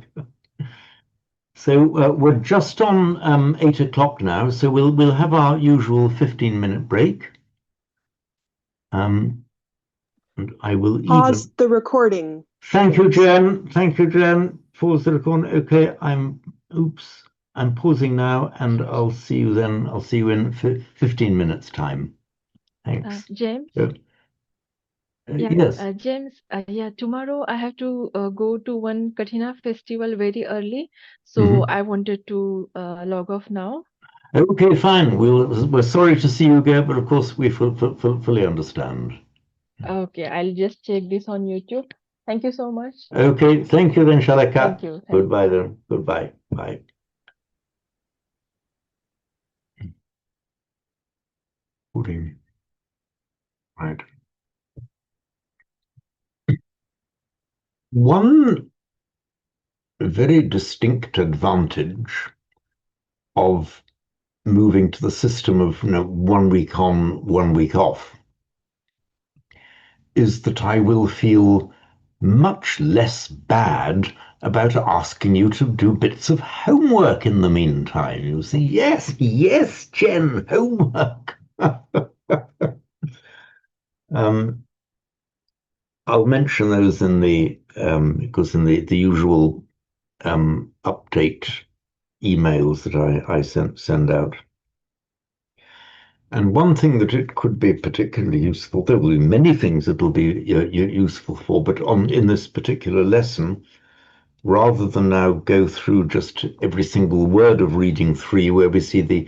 So we're just on 8 o'clock now, so we'll have our usual 15-minute break. And I will Pause the recording. Thank you, Jen. Thank you, Jen. Pause the recording. Okay, I'm pausing now, and I'll see you then. I'll see you in 15 minutes time. Thanks. James? Yes. James, tomorrow I have to go to one Kathina festival very early, so I wanted to log off now. Okay, fine. We're sorry to see you go, but of course we fully understand. Okay, I'll just check this on YouTube. Thank you so much. Okay, thank you then, Shalaka. Thank you. Goodbye then. Goodbye. Bye. Right. One very distinct advantage of moving to the system of 1 week on, 1 week off is that I will feel much less bad about asking you to do bits of homework in the meantime. You see, yes, Jen, homework. I'll mention those in the because in the usual update emails that I send out. And one thing that it could be particularly useful, there will be many things that will be useful for, but in this particular lesson, rather than now go through just every single word of reading 3, where we see the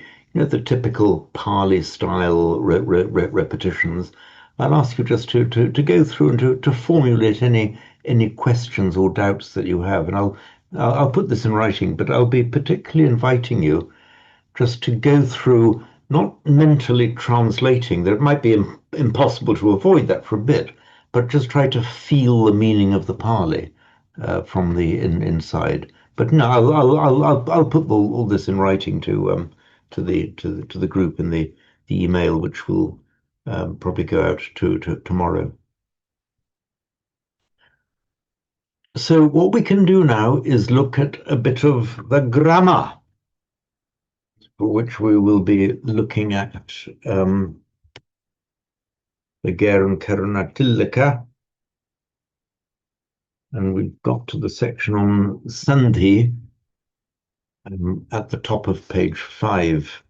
typical Pali style repetitions, I'll ask you just to go through and to formulate any questions or doubts that you have, and I'll put this in writing, but I'll be particularly inviting you just to go through, not mentally translating, that it might be impossible to avoid that for a bit, but just try to feel the meaning of the Pali from the inside. But no, I'll put all this in writing to the group in the email, which will probably go out to tomorrow. So what we can do now is look at a bit of the grammar, for which we will be looking at the Garan Karunatilaka. And we've got to the section on Sandhi at the top of page 5.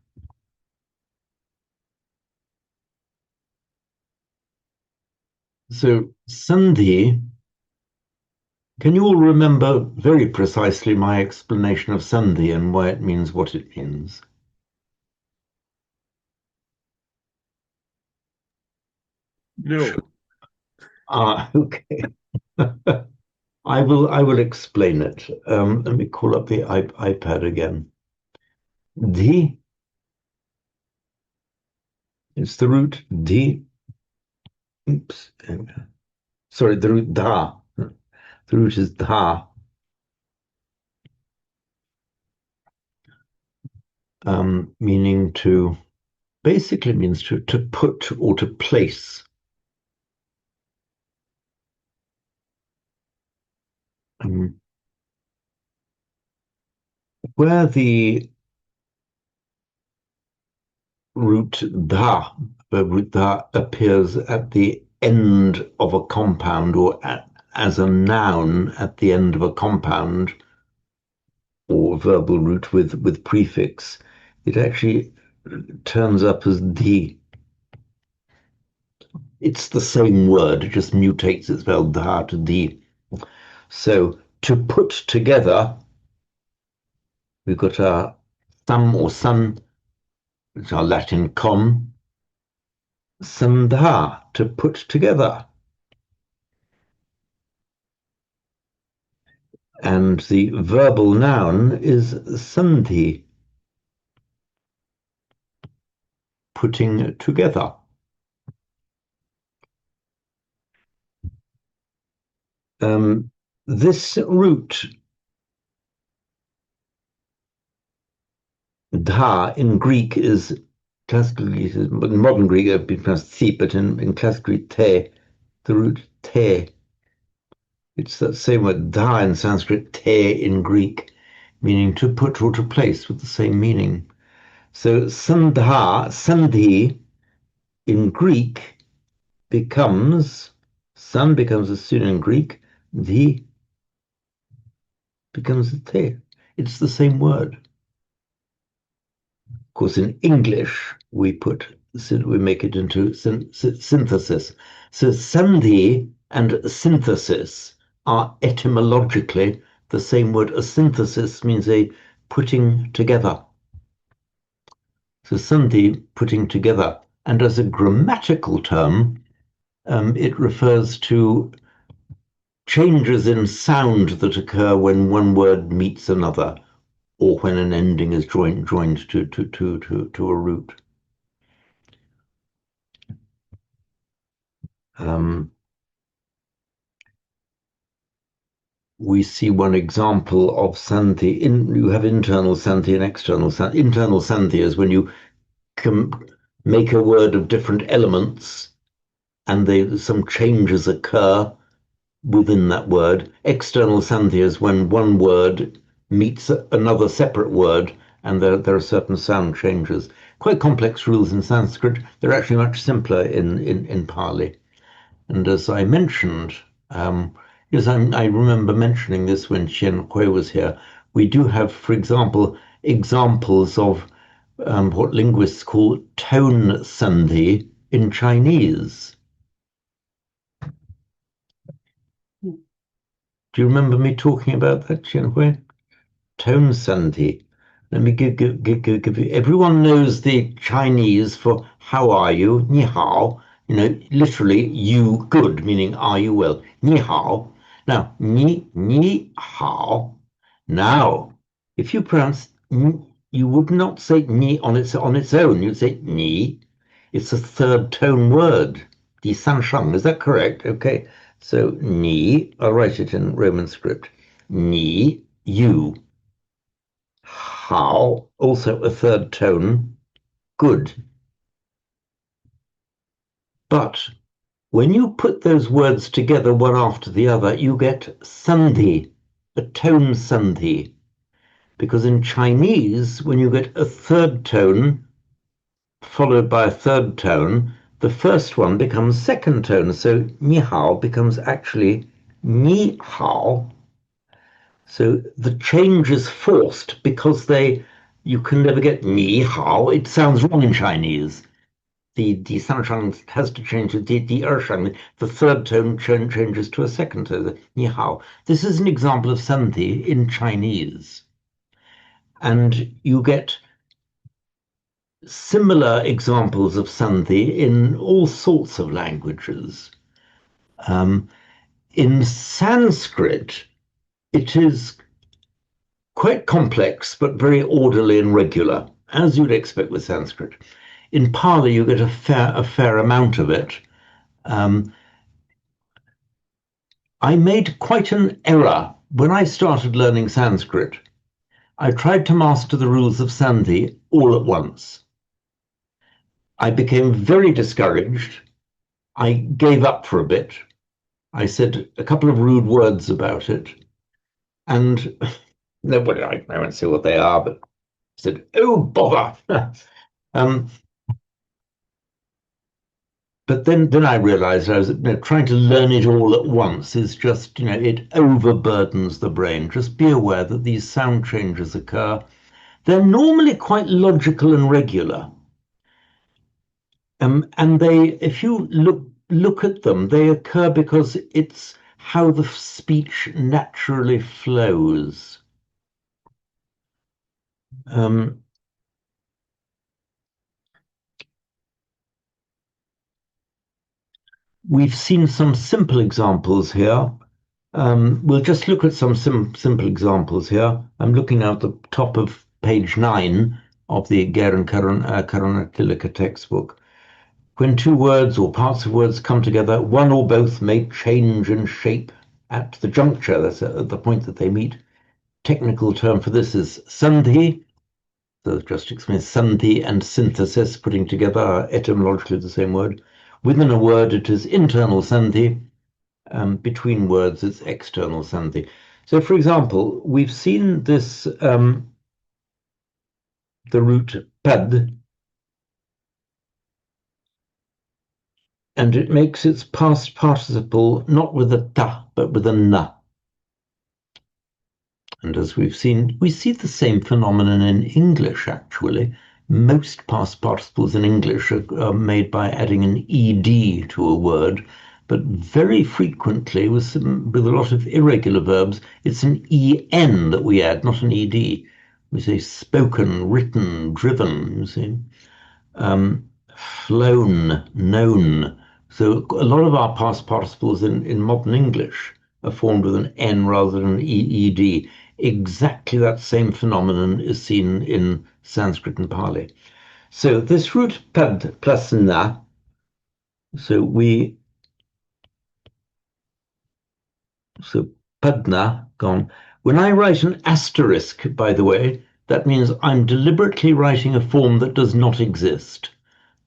So Sandhi, can you all remember very precisely my explanation of Sandhi and why it means what it means? No. Okay. I will explain it. Let me call up the iPad again. The It's the root D. Oops. Sorry, the root da. The root is da. Meaning to, basically means to put or to place. Where the root da appears at the end of a compound or as a noun at the end of a compound or verbal root with prefix, it actually turns up as the. It's the same word, it just mutates its spell da to the. So to put together, we've got our thumb or sun, which is our Latin con, sandha, to put together. And the verbal noun is sandhi, putting together. This root dha in Greek is classical Greek, in modern Greek it would be pronounced thi, but in classical Greek te, the root te. It's that same word dha in Sanskrit, te in Greek, meaning to put or to place with the same meaning. So sandha, sandhi in Greek becomes, sun becomes a synonym in Greek, the becomes a te. It's the same word. Of course, in English, we make it into synthesis. So sandhi and synthesis are etymologically the same word. A synthesis means a putting together. So sandhi, putting together. And as a grammatical term, it refers to changes in sound that occur when one word meets another, or when an ending is joined to a root. We see one example of sandhi. You have internal sandhi and external sandhi. Internal sandhi is when you can make a word of different elements and some changes occur within that word. External sandhi is when one word meets another separate word and there are certain sound changes. Quite complex rules in Sanskrit. They're actually much simpler in Pali. And as I mentioned, because I remember mentioning this when Chen Hui was here, we do have, for example, examples of what linguists call tone sandhi in Chinese. Do you remember me talking about that, Chen Hui? Tone sandhi. Let me give you. Everyone knows the Chinese for how are you, ni hao. Literally, you good, meaning are you well, ni hao. Now, ni hao. Now, if you pronounce, you would not say ni on its own. You'd say ni. It's a third tone word. Di san shang. Is that correct? Okay. So ni. I'll write it in Roman script. Ni, you. Hao, also a third tone, good. But when you put those words together one after the other, you get sandhi, a tone sandhi. Because in Chinese, when you get a third tone followed by a third tone, the first one becomes second tone. So ni hao becomes actually ni hao. So the change is forced because you can never get ni hao. It sounds wrong in Chinese. The sanshang has to change to the ershang. The third tone changes to a second tone, the ni hao. This is an example of sandhi in Chinese. And you get similar examples of sandhi in all sorts of languages. In Sanskrit, it is quite complex, but very orderly and regular, as you'd expect with Sanskrit. In Pali, you get a fair amount of it. I made quite an error when I started learning Sanskrit. I tried to master the rules of Sandhi all at once. I became very discouraged. I gave up for a bit. I said a couple of rude words about it, and nobody, I won't say what they are, but said, "Oh bother!" But then I realized I was trying to learn it all at once is just, it overburdens the brain. Just be aware that these sound changes occur. They're normally quite logical and regular. And if you look at them, they occur because it's how the speech naturally flows. We've seen some simple examples here. We'll just look at some simple examples here. I'm looking at the top of page 9 of the Karuna textbook. When two words or parts of words come together, one or both may change in shape at the juncture. That's at the point that they meet. Technical term for this is sandhi. So just explain sandhi and synthesis, putting together are etymologically the same word. Within a word, it is internal sandhi. Between words, it's external sandhi. So, for example, we've seen this, the root pad, and it makes its past participle not with a ta, but with a na. And as we've seen, we see the same phenomenon in English, actually. Most past participles in English are made by adding an ed to a word, but very frequently, with a lot of irregular verbs, it's an en that we add, not an ed. We say spoken, written, driven, you see. Flown, known. So a lot of our past participles in modern English are formed with an N rather than an EED. Exactly that same phenomenon is seen in Sanskrit and Pali. So this root pad plus na, so padna, gone. When I write an asterisk, by the way, that means I'm deliberately writing a form that does not exist.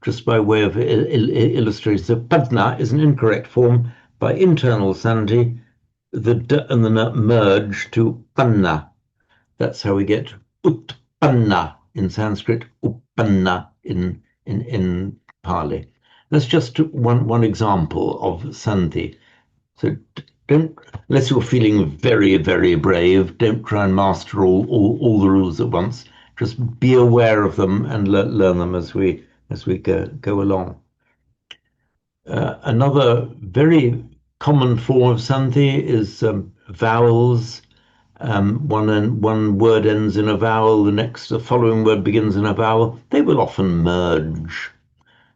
Just by way of illustration. So padna is an incorrect form. By internal sandhi, the d and the n merge to panna. That's how we get utpanna in Sanskrit, uppanna in Pali. That's just one example of sandhi. So don't, unless you're feeling very, very brave, don't try and master all the rules at once. Just be aware of them and learn them as we go along. Another very common form of sandhi is vowels. One word ends in a vowel, the following word begins in a vowel. They will often merge.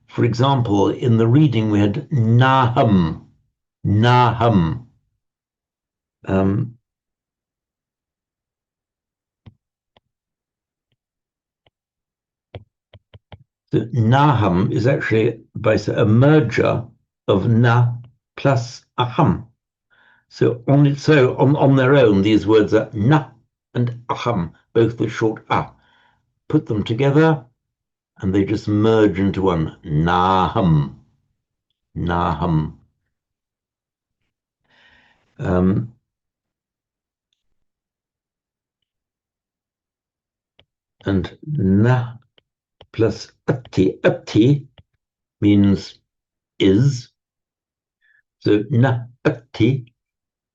For example, in the reading we had naham, naham. The naham is actually a merger of na plus aham. So on their own, these words are na and aham, both with short ah. Put them together, and they just merge into one. Naham, naham. And na plus atti. Atti means is. So na atti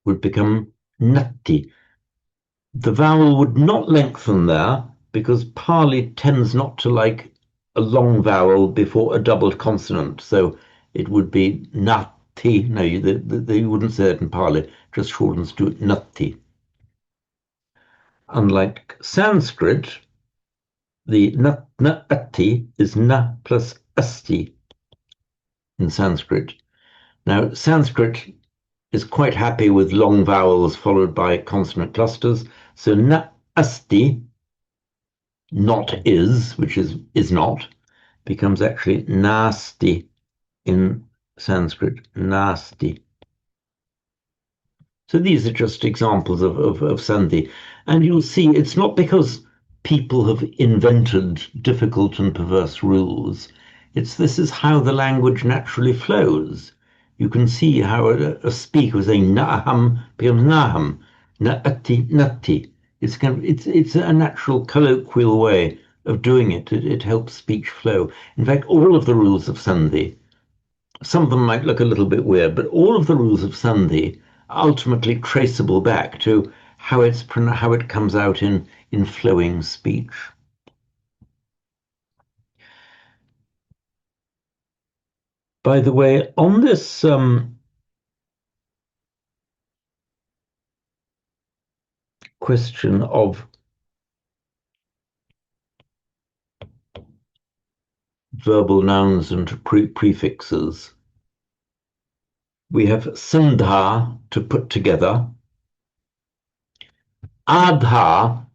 would become natti. The vowel would not lengthen there because Pali tends not to like a long vowel before a doubled consonant. So it would be natti. No, they wouldn't say it in Pali, just shortens to natti. Unlike Sanskrit, the na ati is na plus asti in Sanskrit. Now, Sanskrit is quite happy with long vowels followed by consonant clusters. So na asti, not is, which is not, becomes actually nasty in Sanskrit, nasty. So these are just examples of Sandhi. And you'll see it's not because people have invented difficult and perverse rules. This is how the language naturally flows. You can see how a speaker saying naham becomes naham, naati nati. It's a natural colloquial way of doing it. It helps speech flow. In fact, all of the rules of Sandhi, some of them might look a little bit weird, but all of the rules of Sandhi are ultimately traceable back to how it comes out in flowing speech. By the way, on this question of verbal nouns and prefixes, we have sandha, to put together, adha,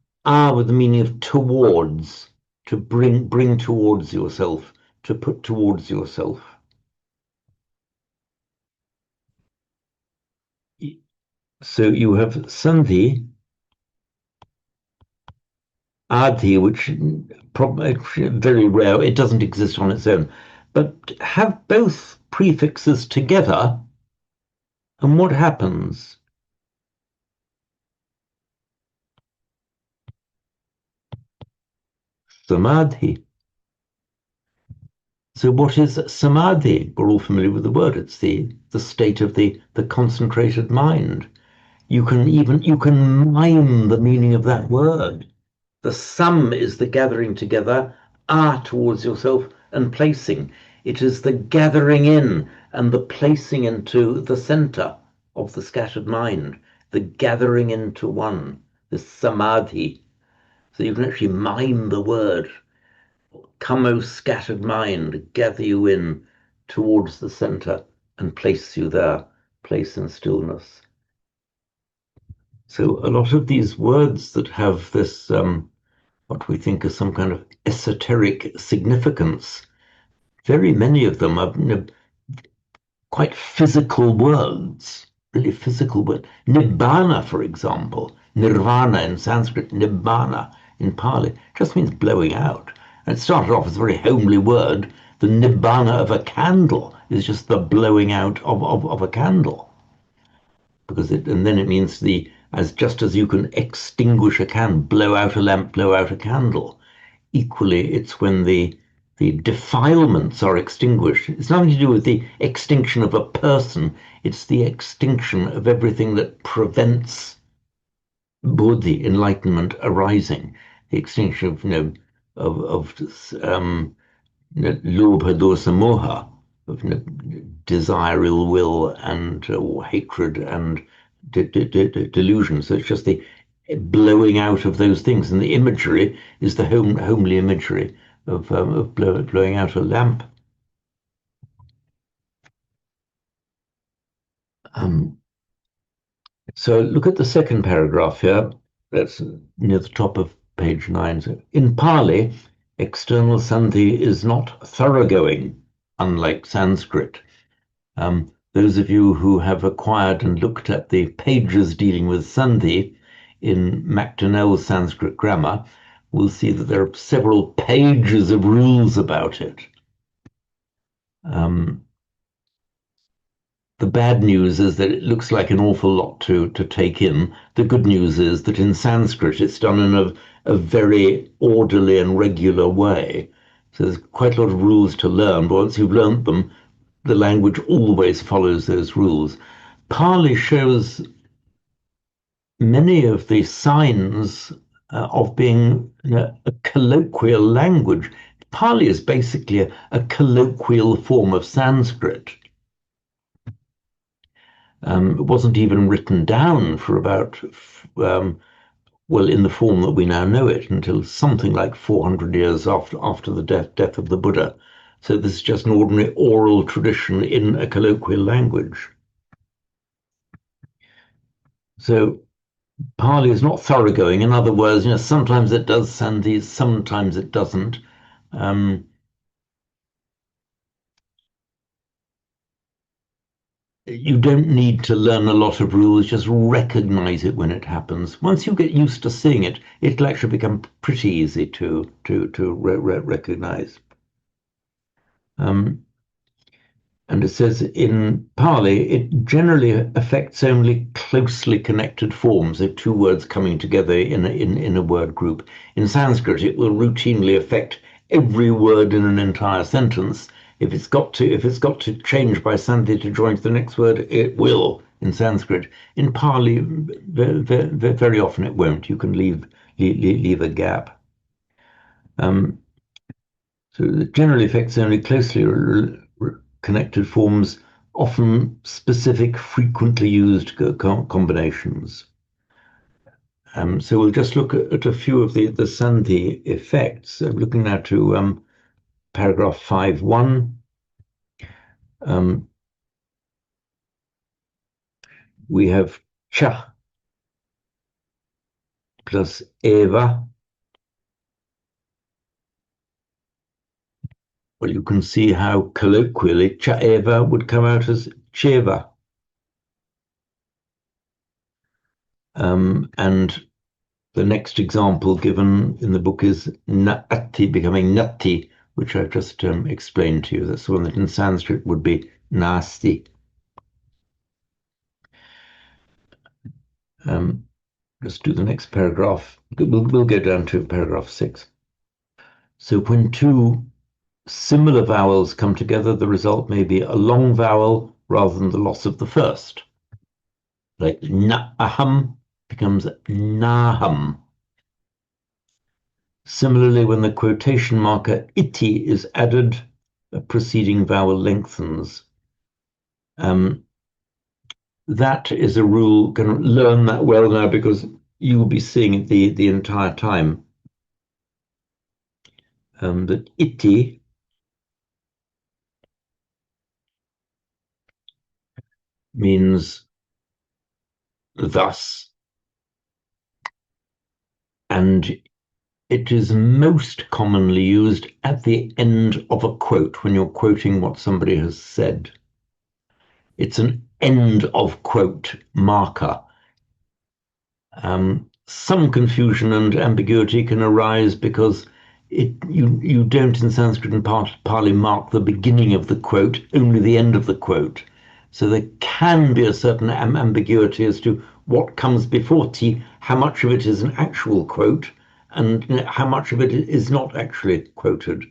with the meaning of towards, to bring towards yourself, to put towards yourself. So you have sandhi, adhi, which probably very rare, it doesn't exist on its own, but have both prefixes together, and what happens? Samadhi. So what is samadhi? We're all familiar with the word. It's the state of the concentrated mind. You can mime the meaning of that word. The sum is the gathering together, towards yourself, and placing. It is the gathering in and the placing into the center of the scattered mind, the gathering into one, the samadhi. So you can actually mime the word. Come, O scattered mind, gather you in towards the center and place you there, place in stillness. So a lot of these words that have this what we think is some kind of esoteric significance, very many of them are quite physical words, really physical words. Nibbana, for example, nirvana in Sanskrit, nibbana in Pali, just means blowing out. And it started off as a very homely word. The nibbana of a candle is just the blowing out of a candle. And then it means just as you can extinguish a candle, blow out a lamp, blow out a candle. Equally, it's when the defilements are extinguished. It's nothing to do with the extinction of a person. It's the extinction of everything that prevents buddhi, enlightenment, arising. The extinction of lobha, dosa, moha, of desire, ill will, and hatred and delusion. So it's just the blowing out of those things, and the imagery is the homely imagery of blowing out a lamp. So look at the second paragraph here. That's near the top of page 9. So in Pali, external sandhi is not thoroughgoing, unlike Sanskrit. Those of you who have acquired and looked at the pages dealing with sandhi in MacDonnell's Sanskrit grammar will see that there are several pages of rules about it. The bad news is that it looks like an awful lot to take in. The good news is that in Sanskrit it's done in a very orderly and regular way. So there's quite a lot of rules to learn, but once you've learned them, the language always follows those rules. Pali shows many of the signs of being a colloquial language. Pali is basically a colloquial form of Sanskrit. It wasn't even written down for about well, in the form that we now know it, until something like 400 years after the death of the Buddha. So this is just an ordinary oral tradition in a colloquial language. So Pali is not thoroughgoing. In other words, sometimes it does sandhis, sometimes it doesn't. You don't need to learn a lot of rules, just recognize it when it happens. Once you get used to seeing it, it'll actually become pretty easy to recognize. And it says in Pali, it generally affects only closely connected forms, so two words coming together in a word group. In Sanskrit, it will routinely affect every word in an entire sentence. If it's got to change by sandhi to join to the next word, it will in Sanskrit. In Pali, very often it won't. You can leave a gap. So it generally affects only closely connected forms, often specific, frequently used combinations. So we'll just look at a few of the sandhi effects. Looking now to paragraph 5.1. We have cha plus eva. Well, you can see how colloquially cha eva would come out as cheva. And the next example given in the book is nati becoming nati, which I've just explained to you. That's the one that in Sanskrit would be nasti. Just do the next paragraph. We'll go down to paragraph 6. So when two similar vowels come together, the result may be a long vowel rather than the loss of the first. Like na'aham becomes naham. Similarly, when the quotation marker iti is added, a preceding vowel lengthens. That is a rule. Can learn that well now because you will be seeing it the entire time. That iti means thus, and it is most commonly used at the end of a quote when you're quoting what somebody has said. It's an end of quote marker. Some confusion and ambiguity can arise because you don't in Sanskrit and Pali mark the beginning of the quote, only the end of the quote. So there can be a certain ambiguity as to what comes before ti, how much of it is an actual quote, and how much of it is not actually quoted.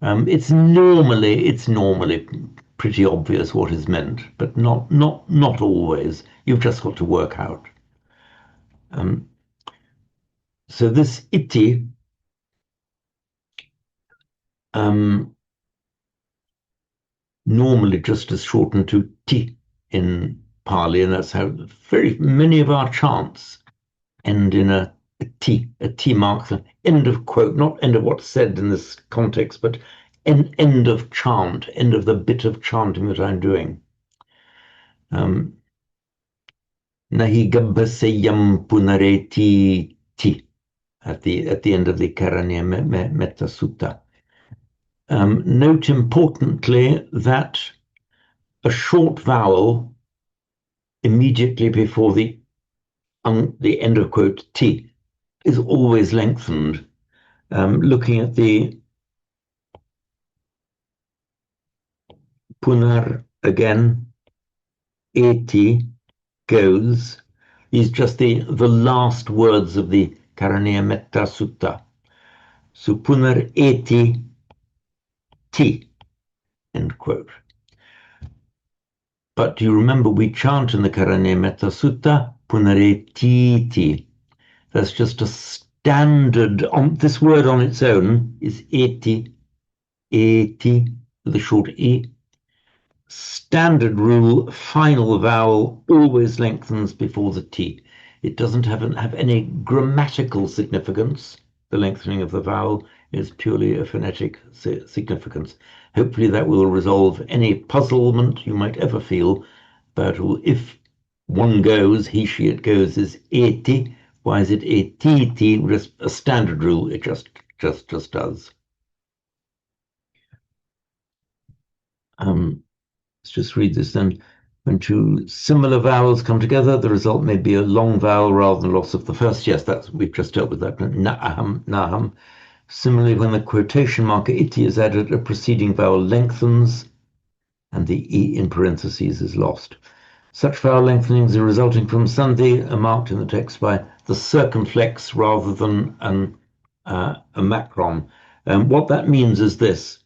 It's normally pretty obvious what is meant, but not always. You've just got to work out. So this iti normally just is shortened to ti in Pali, and that's how very many of our chants end in a ti. A ti marks the end of quote, not end of what's said in this context, but end of chant, end of the bit of chanting that I'm doing. Nahi gabbaseyam punareti ti at the end of the Karaniya Metta Sutta. Note importantly that a short vowel immediately before the end of quote ti is always lengthened. Looking at the punar again, eti goes is just the last words of the Karaniya Metta Sutta. So punar eti ti, end quote. But you remember we chant in the Karaniya Metta Sutta, punaretiti. That's just a standard, this word on its own is eti, with a short e. Standard rule, final vowel always lengthens before the t. It doesn't have any grammatical significance. The lengthening of the vowel is purely a phonetic significance. Hopefully that will resolve any puzzlement you might ever feel about if one goes, he, she, it goes is eti. Why is it etiti? Just a standard rule. It just does. Let's just read this then. When two similar vowels come together, the result may be a long vowel rather than loss of the first. Yes, we've just dealt with that. Na'aham, naham. Similarly, when the quotation marker iti is added, a preceding vowel lengthens and the e in parentheses is lost. Such vowel lengthenings are resulting from sandhi are marked in the text by the circumflex rather than a macron. What that means is this.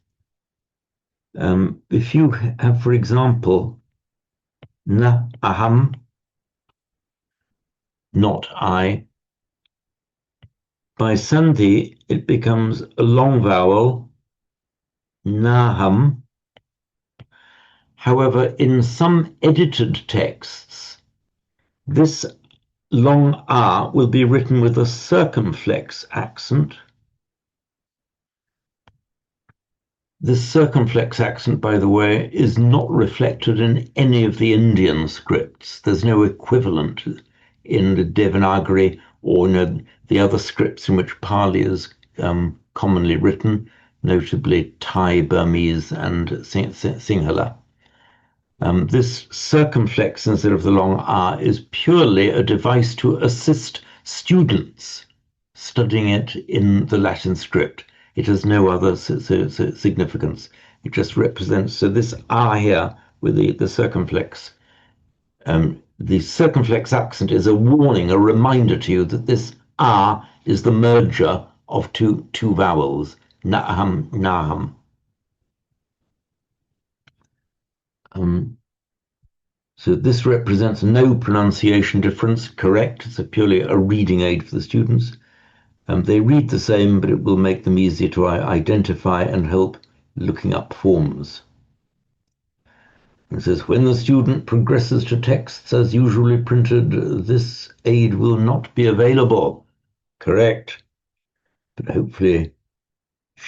If you have, for example, na aham, not I, by sandhi it becomes a long vowel, naham. However, in some edited texts, this long R will be written with a circumflex accent. This circumflex accent, by the way, is not reflected in any of the Indian scripts. There's no equivalent in the Devanagari or in the other scripts in which Pali is commonly written, notably Thai, Burmese, and Sinhala. This circumflex instead of the long R is purely a device to assist students studying it in the Latin script. It has no other significance. It just represents, so this R here with the circumflex accent is a warning, a reminder to you that this R is the merger of two vowels, na'aham, naham. So this represents no pronunciation difference, correct? It's purely a reading aid for the students. They read the same, but it will make them easier to identify and help looking up forms. It says, when the student progresses to texts as usually printed, this aid will not be available. Correct. But hopefully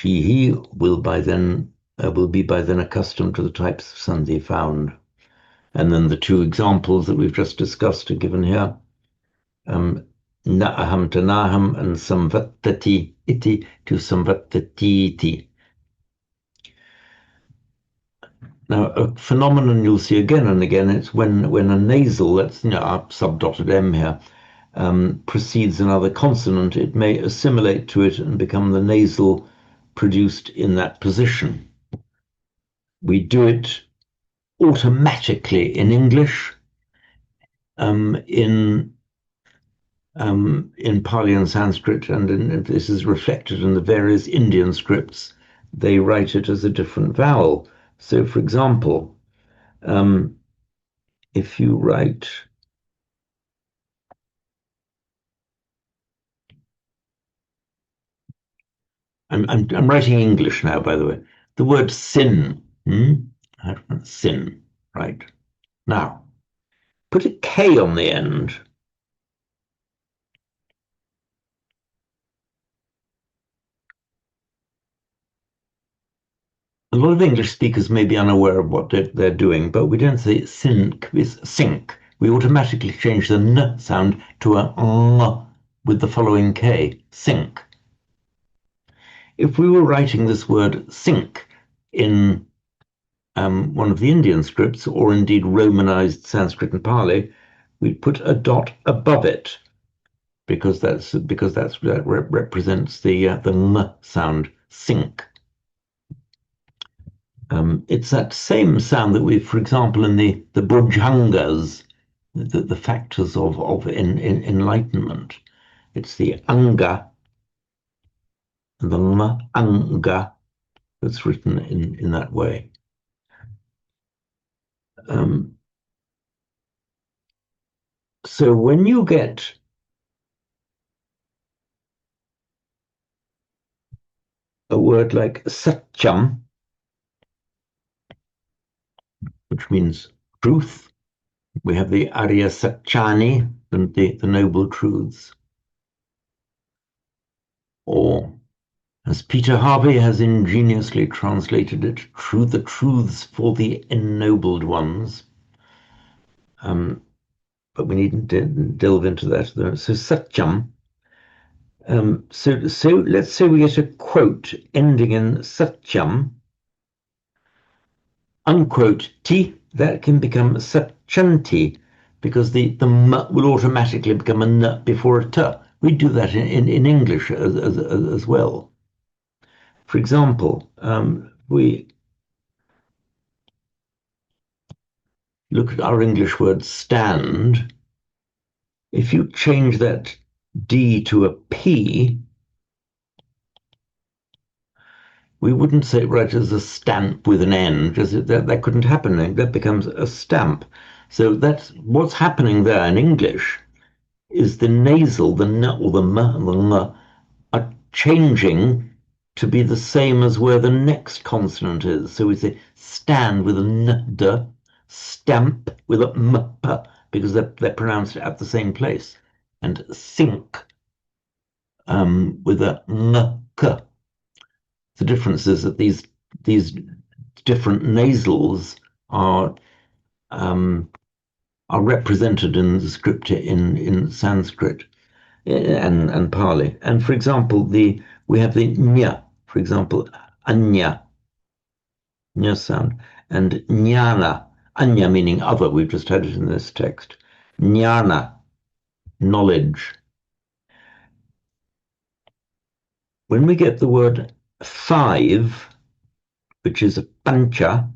he will be by then accustomed to the types of sandhi found. And then the two examples that we've just discussed are given here. Na'aham to naham and samvattati iti to samvattati iti. Now, a phenomenon you'll see again and again, it's when a nasal, that's our subdotted M here, precedes another consonant, it may assimilate to it and become the nasal produced in that position. We do it automatically in English, in Pali and Sanskrit, and this is reflected in the various Indian scripts. They write it as a different vowel. So, for example, if you write I'm writing English now, by the way. The word sin, sin, right? Now, put a K on the end. A lot of English speakers may be unaware of what they're doing, but we don't say sink, it's sink. We automatically change the N sound to a N with the following K, sink. If we were writing this word sink in one of the Indian scripts, or indeed Romanized Sanskrit and Pali, we'd put a dot above it because that represents the M sound, sink. It's that same sound that we, for example, in the bhujangas, the factors of enlightenment. It's the anga and the anga that's written in that way. So when you get a word like satyam, which means truth, we have the Arya Satchani the noble truths. Or, as Peter Harvey has ingeniously translated it, the truths for the ennobled ones. But we needn't delve into that. So satyam. So let's say we get a quote ending in satyam. Unquote ti, that can become satyanti, because the m will automatically become a n before a t. We do that in English as well. For example, we look at our English word stand. If you change that D to a P, we wouldn't say it right as a stamp with an N, because that couldn't happen. That becomes a stamp. So that's what's happening there in English is the nasal, the n or the m and the ng, are changing to be the same as where the next consonant is. So we say stand with a n, d, stamp with a m, p, because they're pronounced at the same place. And sink with a ng, k. The difference is that these different nasals are represented in the script in Sanskrit and Pali. And for example, we have the nya, for example, anya, nya sound, and jnana, anya meaning other. We've just had it in this text. Jnana, knowledge. When we get the word five, which is a pancha,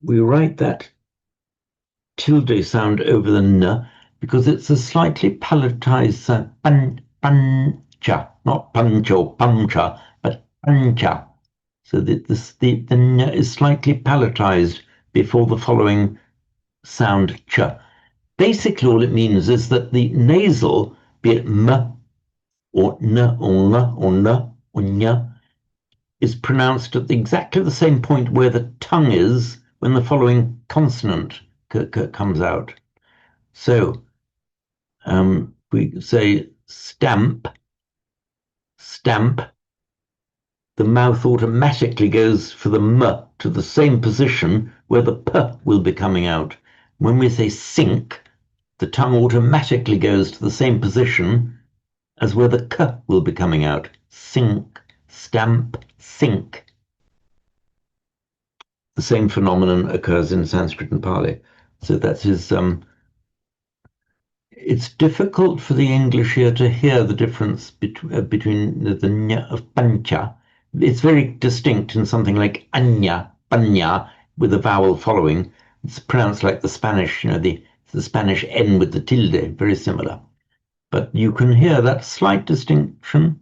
we write that tilde sound over the n because it's a slightly palatized sound. Pancha, not pancha or pancha, but pancha. So the n is slightly palatized before the following sound ch. Basically, all it means is that the nasal, be it m or n or n or n or nya, is pronounced at exactly the same point where the tongue is when the following consonant comes out. So we say stamp, stamp. The mouth automatically goes for the m to the same position where the p will be coming out. When we say sink, the tongue automatically goes to the same position as where the k will be coming out. Sink, stamp, sink. The same phenomenon occurs in Sanskrit and Pali. So that's his. It's difficult for the English here to hear the difference between the nya of pancha. It's very distinct in something like anya, panya, with a vowel following. It's pronounced like the Spanish, the Spanish N with the tilde, very similar. But you can hear that slight distinction.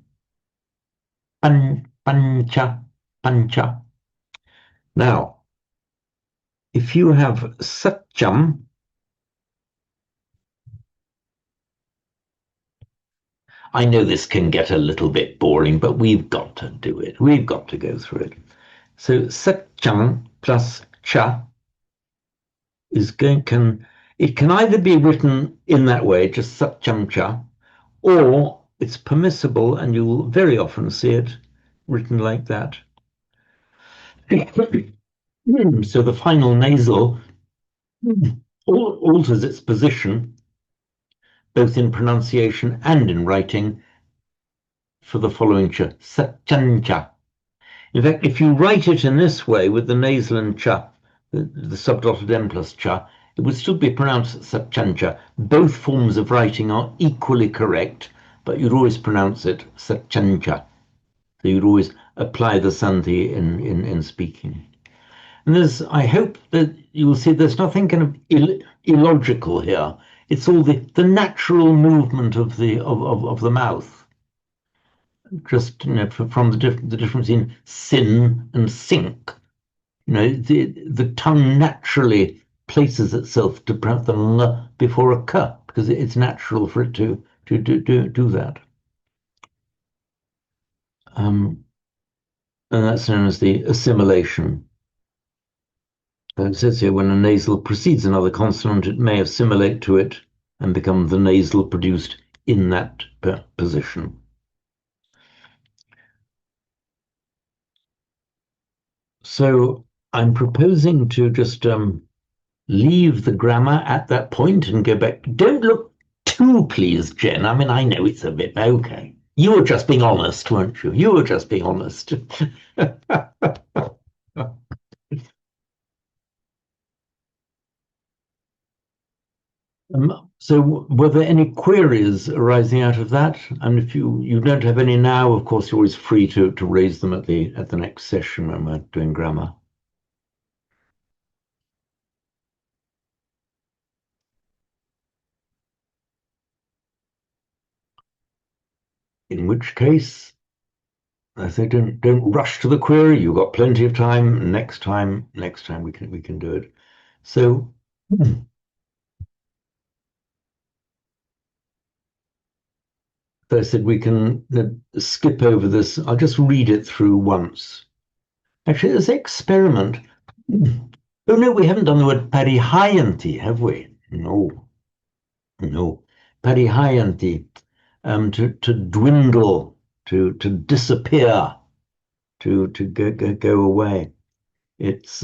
Pancha, pancha. Now, if you have satyam, I know this can get a little bit boring, but we've got to do it. We've got to go through it. So satyam plus cha can either be written in that way, just satyam cha, or it's permissible, and you will very often see it written like that. So the final nasal alters its position both in pronunciation and in writing for the following cha, satyancha. In fact, if you write it in this way with the nasal and cha, the subdotted m plus cha, it would still be pronounced satyancha. Both forms of writing are equally correct, but you'd always pronounce it satyancha. So you'd always apply the sandhi in speaking. And I hope that you will see there's nothing kind of illogical here. It's all the natural movement of the mouth. Just from the difference in sin and sink. The tongue naturally places itself to pronounce the l before a k because it's natural for it to do that. And that's known as the assimilation. It says here when a nasal precedes another consonant, it may assimilate to it and become the nasal produced in that position. So I'm proposing to just leave the grammar at that point and go back. Don't look too pleased, Jen. I mean, I know it's a bit okay. You were just being honest, weren't you? You were just being honest. So were there any queries arising out of that? And if you don't have any now, of course, you're always free to raise them at the next session when we're doing grammar. In which case, I say don't rush to the query. You've got plenty of time. Next time we can do it. So I said we can skip over this. I'll just read it through once. Actually, this experiment. Oh no, we haven't done the word parihayanti, have we? No. Parihayanti, to dwindle, to disappear, to go away. It's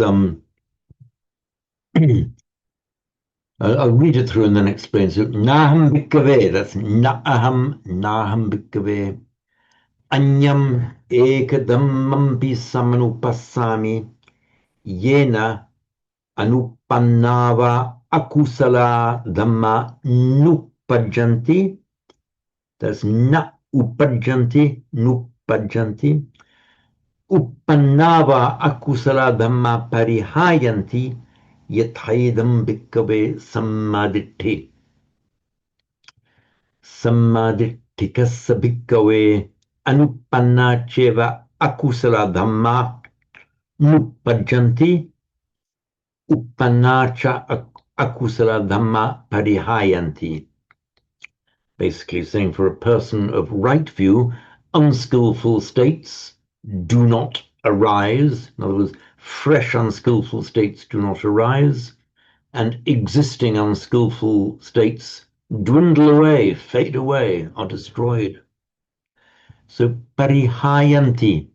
I'll read it through and then explain. So naham bhikkave, that's naham bhikkave. Anyam ekadammampi samanupassami yena anupannava akusala dhamma nupajjanti. That's na upajjanti, nupajjanti. Uppannava akusala dhamma parihayanti yathaidam bhikkave sammaditthi. Sammaditthikassa bhikkave anupanna cheva akusala dhamma nupajjanti. Uppannacha akusala dhamma parihayanti. Basically saying for a person of right view, unskillful states do not arise. In other words, fresh unskillful states do not arise, and existing unskillful states dwindle away, fade away, are destroyed. So parihayanti.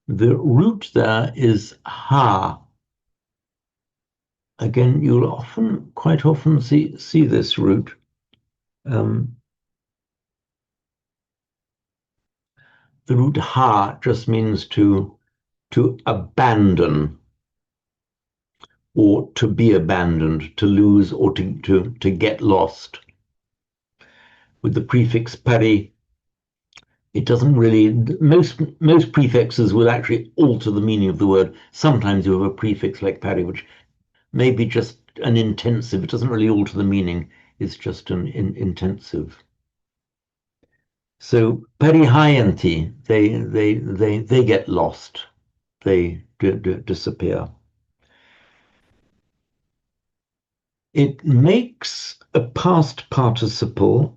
The root there is ha. Again, you'll quite often see this root. The root ha just means to abandon, or to be abandoned, to lose, or to get lost. With the prefix pari, it doesn't really. Most prefixes will actually alter the meaning of the word. Sometimes you have a prefix like pari, which may be just an intensive. It doesn't really alter the meaning. It's just an intensive. So parihayanti, they get lost, they disappear. It makes a past participle.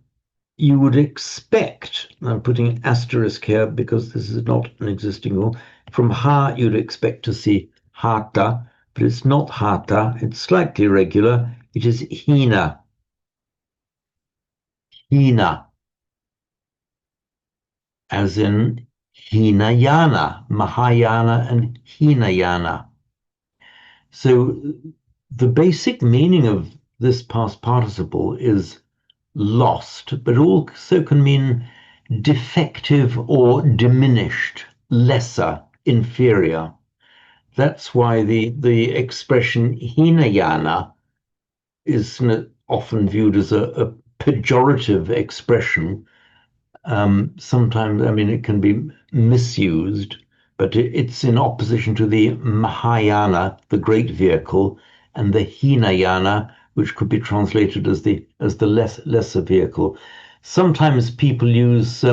You would expect, I'm putting an asterisk here because this is not an existing rule. From ha, you'd expect to see hata, but it's not hata. It's slightly irregular. It is hina. Hina. As in Hinayana, Mahayana, and Hinayana. So the basic meaning of this past participle is lost, but also can mean defective or diminished, lesser, inferior. That's why the expression Hinayana is often viewed as a pejorative expression. Sometimes, I mean, it can be misused, but it's in opposition to the Mahayana, the great vehicle, and the Hinayana, which could be translated as the lesser vehicle. Sometimes people use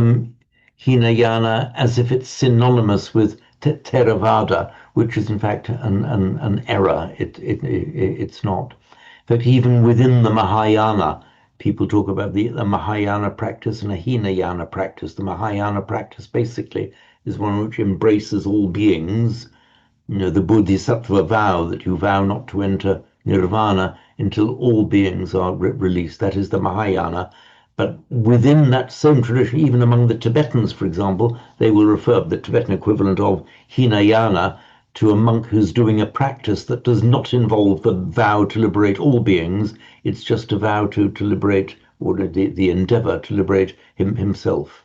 Hinayana as if it's synonymous with Theravada, which is in fact an error. It's not. In fact, even within the Mahayana, people talk about the Mahayana practice and a Hinayana practice. The Mahayana practice basically is one which embraces all beings, the bodhisattva vow, that you vow not to enter nirvana until all beings are released. That is the Mahayana. But within that same tradition, even among the Tibetans, for example, they will refer the Tibetan equivalent of Hinayana to a monk who's doing a practice that does not involve the vow to liberate all beings. It's just a vow to liberate, or the endeavor to liberate himself.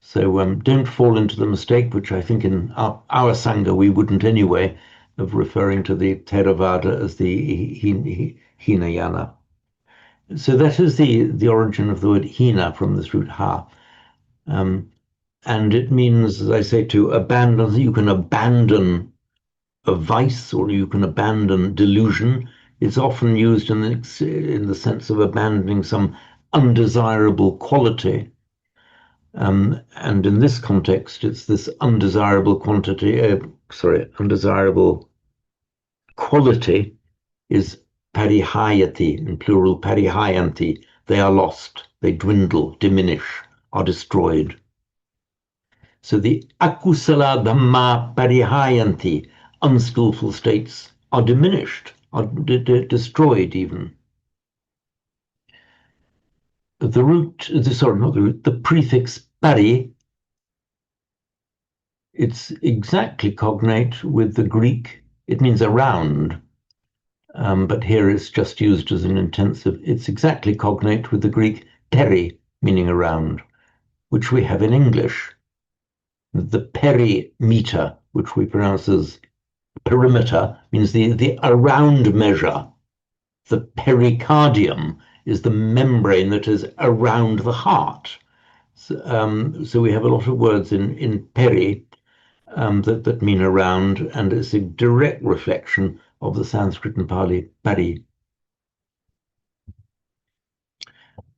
So don't fall into the mistake, which I think in our Sangha we wouldn't anyway, of referring to the Theravada as the Hinayana. So that is the origin of the word Hina, from this root ha. And it means, as I say, to abandon. You can abandon a vice, or you can abandon delusion. It's often used in the sense of abandoning some undesirable quality. And in this context, it's this undesirable undesirable quality is parihayati, in plural parihayanti. They are lost, they dwindle, diminish, are destroyed. So the akusala dhamma parihayanti, unskillful states, are diminished, are destroyed even. The prefix pari, it's exactly cognate with the Greek. It means around, but here it's just used as an intensive. It's exactly cognate with the Greek peri, meaning around, which we have in English. The perimeter, which we pronounce as perimeter, means the around measure. The pericardium is the membrane that is around the heart. So we have a lot of words in peri that mean around, and it's a direct reflection of the Sanskrit and Pali pari.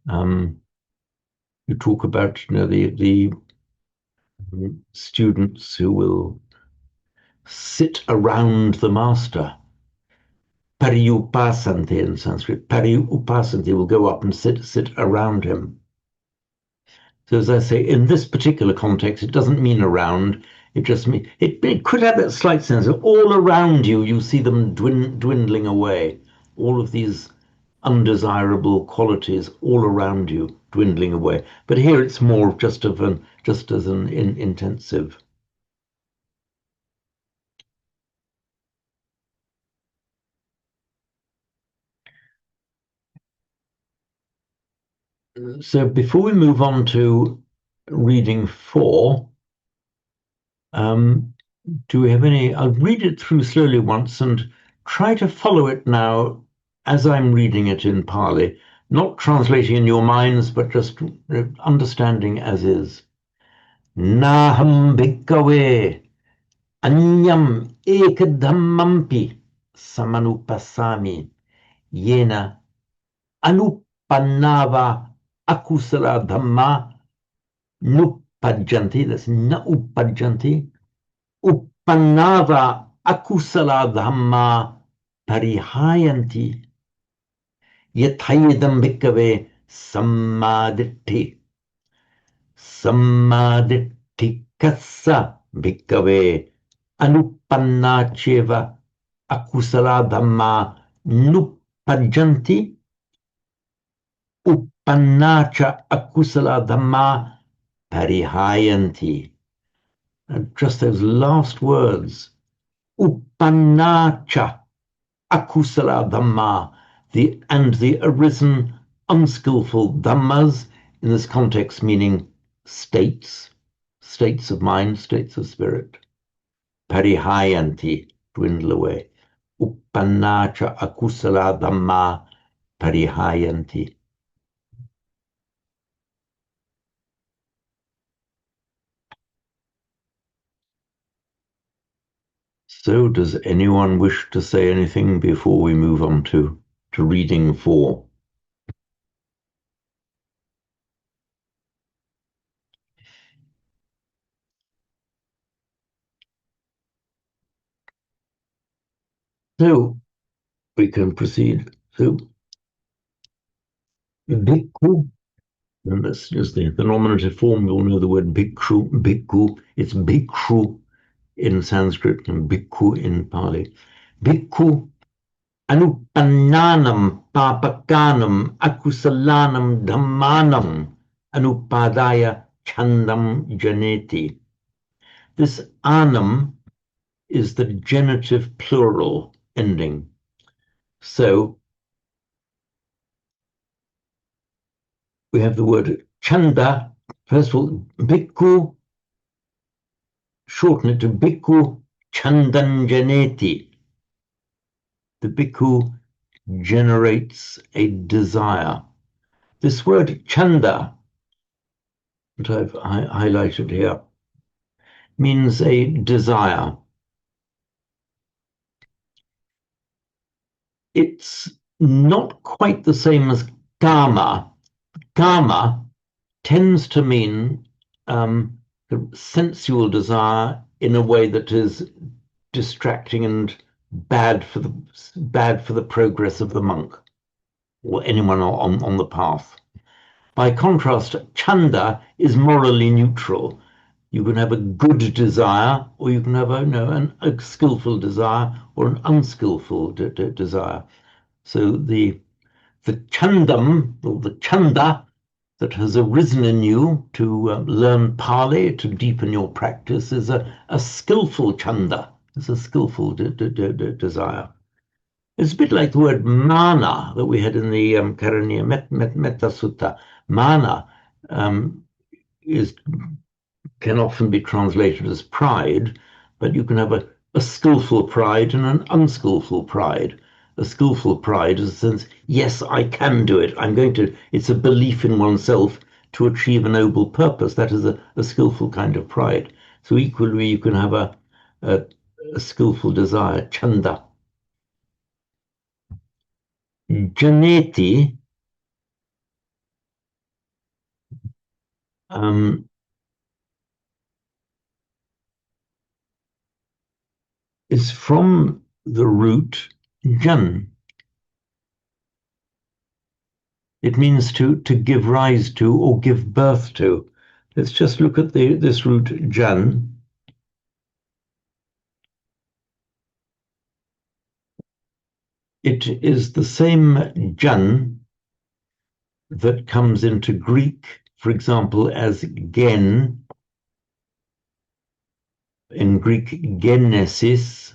You talk about the students who will sit around the master. Pariupasanti in Sanskrit. Pariupasanti will go up and sit around him. So as I say, in this particular context, it doesn't mean around. It just means it could have that slight sense of all around you. You see them dwindling away. All of these undesirable qualities all around you dwindling away. But here it's more just as an intensive. So before we move on to reading 4, do we have any? I'll read it through slowly once and try to follow it now as I'm reading it in Pali, not translating in your minds, but just understanding as is. Naham bhikkhave anyam ekadhammampi samanupasami yena anupannava akusala dhamma nupajjanti. That's na upajjanti. Uppannava akusala dhamma parihayanti yathayidam bhikkhave sammaditthi sammaditthikassa bhikkhave anuppannacheva akusala dhamma nupajjanti uppannacha akusala dhamma parihayanti. And just those last words, uppannacha akusala dhamma, the arisen unskillful dhammas, in this context meaning states of mind, states of spirit. Parihayanti, dwindle away. Uppannacha akusala dhamma parihayanti. So does anyone wish to say anything before we move on to reading 4? So we can proceed. So bhikkhu, and that's just the nominative form. You'll know the word bhikshu, bhikkhu. It's bhikshu. in Sanskrit and bhikkhu in Pali. Bhikkhu anupannanam papakanam akusalanam dhammanam anupadaya chandam janeti. This anam is the genitive plural ending. So we have the word chanda. First of all, bhikkhu, shorten it to bhikkhu chandanjaneti. The bhikkhu generates a desire. This word chanda, that I've highlighted here, means a desire. It's not quite the same as kama. Kama tends to mean the sensual desire in a way that is distracting and bad for the progress of the monk or anyone on the path. By contrast, chanda is morally neutral. You can have a good desire, or you can have a skillful desire or an unskillful desire. So the chandam, or the chanda, that has arisen in you to learn Pali, to deepen your practice, is a skillful chanda. It's a skillful desire. It's a bit like the word mana that we had in the Karaniya Metta Sutta. Mana can often be translated as pride, but you can have a skillful pride and an unskillful pride. A skillful pride is a sense, yes, I can do it. It's a belief in oneself to achieve a noble purpose. That is a skillful kind of pride. So equally, you can have a skillful desire, chanda. Janeti is from the root jan. It means to give rise to or give birth to. Let's just look at this root jan. It is the same jan that comes into Greek, for example, as gen. In Greek, genesis,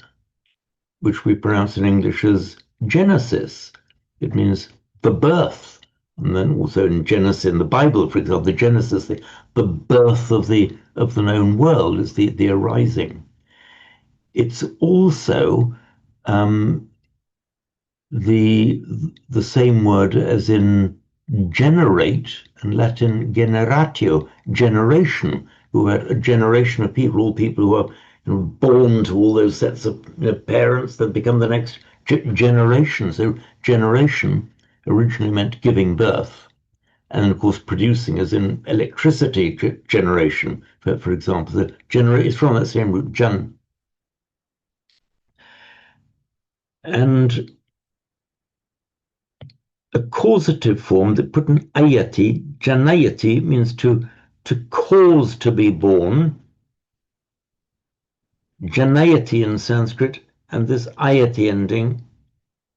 which we pronounce in English as Genesis. It means the birth. And then also in Genesis, in the Bible, for example, the Genesis, the birth of the known world is the arising. It's also the same word as in generate, in Latin generatio, generation. Who had a generation of people, all people who are born to all those sets of parents that become the next generation. So generation originally meant giving birth, and of course producing, as in electricity generation, for example. The is from that same root, jan. And a causative form that put an ayati, janayati, means to cause to be born. Janayati in Sanskrit, and this ayati ending,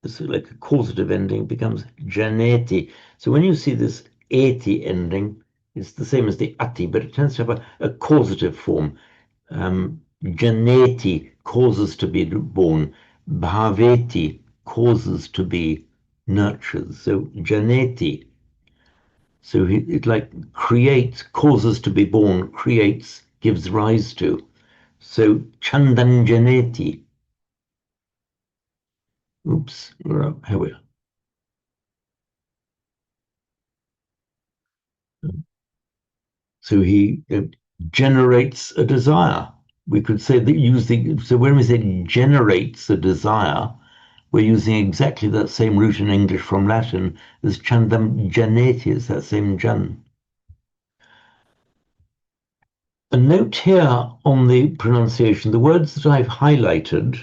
this is like a causative ending, becomes janeti. So when you see this eti ending, it's the same as the ati, but it tends to have a causative form. Janeti, causes to be born. Bhaveti, causes to be nurtured. So janeti. So it like creates, causes to be born, creates, gives rise to. So chandanjaneti. Oops, here we are. So he generates a desire. We could say that so when we say generates a desire, we're using exactly that same root in English from Latin as chandam janeti, it's that same jan. A note here on the pronunciation, the words that I've highlighted,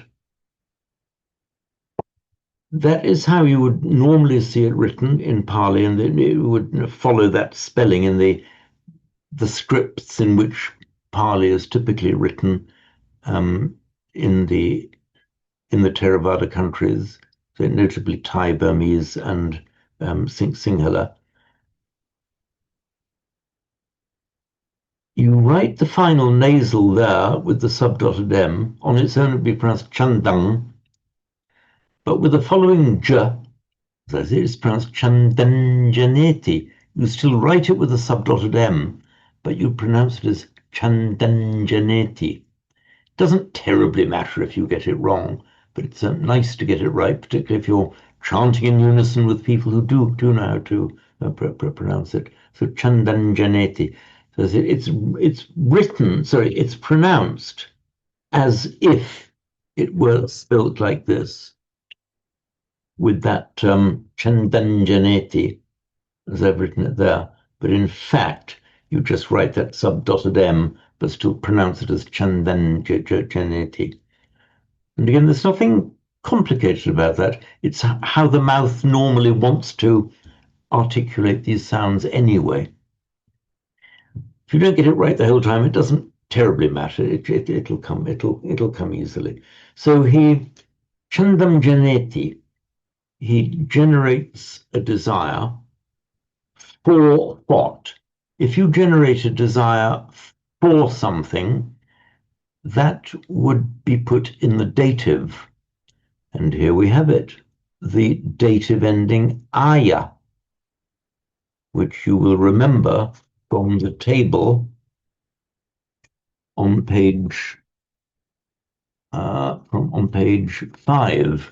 that is how you would normally see it written in Pali, and it would follow that spelling in the scripts in which Pali is typically written. in the Theravada countries, so notably Thai, Burmese, and Sinhala. You write the final nasal there with the subdotted M. On its own, it would be pronounced Chandang, but with the following J, as I say, it's pronounced Chandanjaneti. You still write it with a subdotted M, but you pronounce it as Chandanjaneti. Doesn't terribly matter if you get it wrong, but it's nice to get it right, particularly if you're chanting in unison with people who do know how to pronounce it. So Chandanjaneti. So it's written, sorry, it's pronounced as if it were spelled like this, with that Chandanjaneti, as I've written it there. But in fact, you just write that subdotted M, but still pronounce it as Chandanjaneti. And again, there's nothing complicated about that. It's how the mouth normally wants to articulate these sounds anyway. If you don't get it right the whole time, it doesn't terribly matter. It'll come easily. So Chandam Janeti, he generates a desire for what? If you generate a desire for something, that would be put in the dative. And here we have it, the dative ending aya, which you will remember from the table on page 5.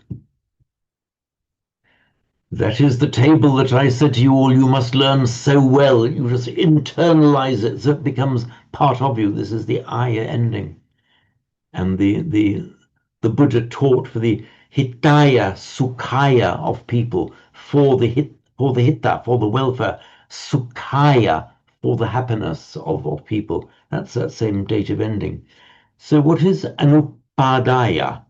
That is the table that I said to you all you must learn so well. You just internalize it so it becomes part of you. This is the aya ending. And the Buddha taught for the hitaya, sukhaya of people, for the hitta, for the welfare, sukhaya, for the happiness of people. That's that same dative ending. So what is anupadaya?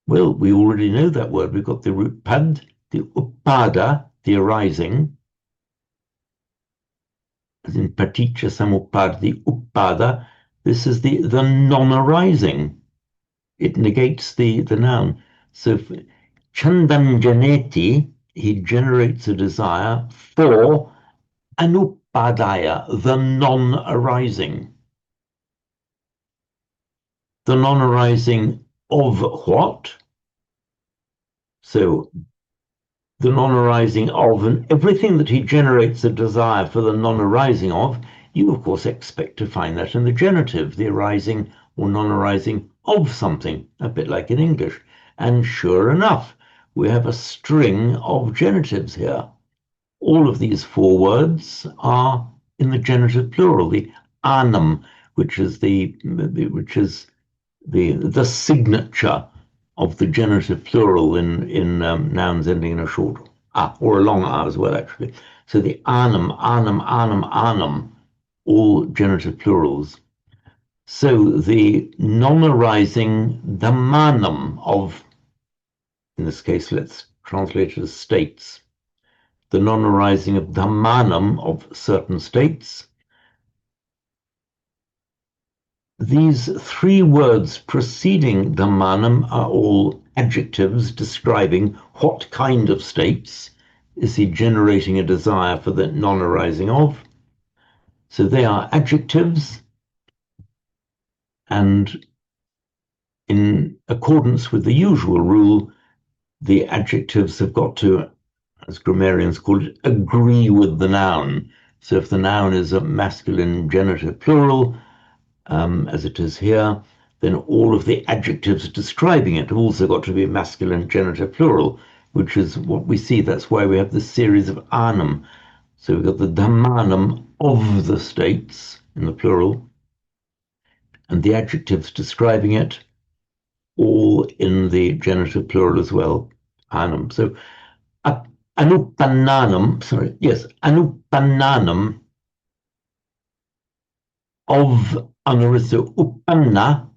Well, we already know that word. We've got the root pad, the upada, the arising, as in paticca samuppada, the upada. This is the non-arising. It negates the noun. So Chandam Janeti, he generates a desire for anupadaya, the non-arising. The non-arising of what? So the non-arising of, and everything that he generates a desire for the non-arising of, you of course expect to find that in the genitive, the arising or non-arising of something, a bit like in English. And sure enough, we have a string of genitives here. All of these 4 words are in the genitive plural, the anum, which is the signature of the genitive plural in nouns ending in a short a or a long a as well, actually. So the anum, anum, anum, anum, all genitive plurals. So the non-arising dhammanam of, in this case, let's translate it as states. The non-arising of dhammanam of certain states. These 3 words preceding dhammanam are all adjectives describing what kind of states is he generating a desire for the non-arising of. So they are adjectives, and in accordance with the usual rule, the adjectives have got to, as grammarians call it, agree with the noun. So if the noun is a masculine genitive plural, as it is here, then all of the adjectives describing it have also got to be masculine genitive plural, which is what we see. That's why we have this series of anum. So we've got the dhammanam of the states in the plural, and the adjectives describing it all in the genitive plural as well, anum. So anupannanam of unarisen, uppanna,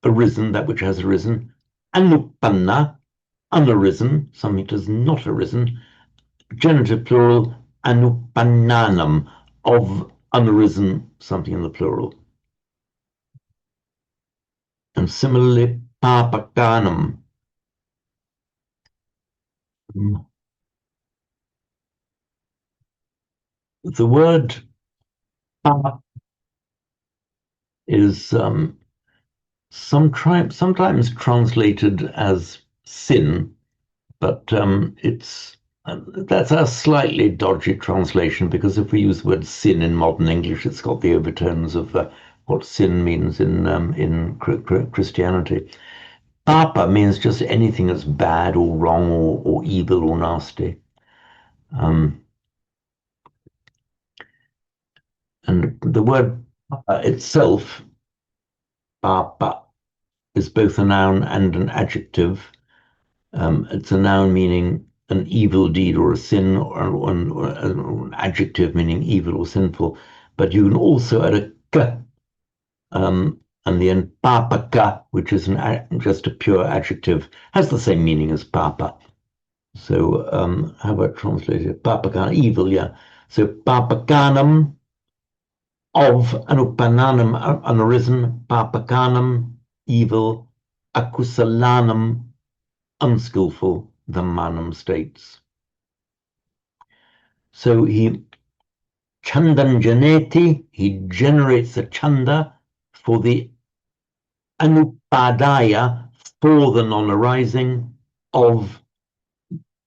arisen, that which has arisen, anupanna, unarisen, something that has not arisen, genitive plural, anupannanam, of unarisen, something in the plural. similarly, papakanam. The word pa is sometimes translated as sin, but that's a slightly dodgy translation, because if we use the word sin in modern English, it's got the overtones of what sin means in Christianity. Papa means just anything that's bad or wrong or evil or nasty. And the word papa itself, papa, is both a noun and an adjective. It's a noun meaning an evil deed or a sin, or an adjective meaning evil or sinful. But you can also add a k, and the end papaka, which is just a pure adjective, has the same meaning as papa. So how about translated? Papakana, evil, yeah. So papakanam, of anupananam, unarisen, papakanam, evil, akusalanam, unskillful, the manam states. So he chandanjaneti, he generates a chanda for the anupadaya, for the non-arising, of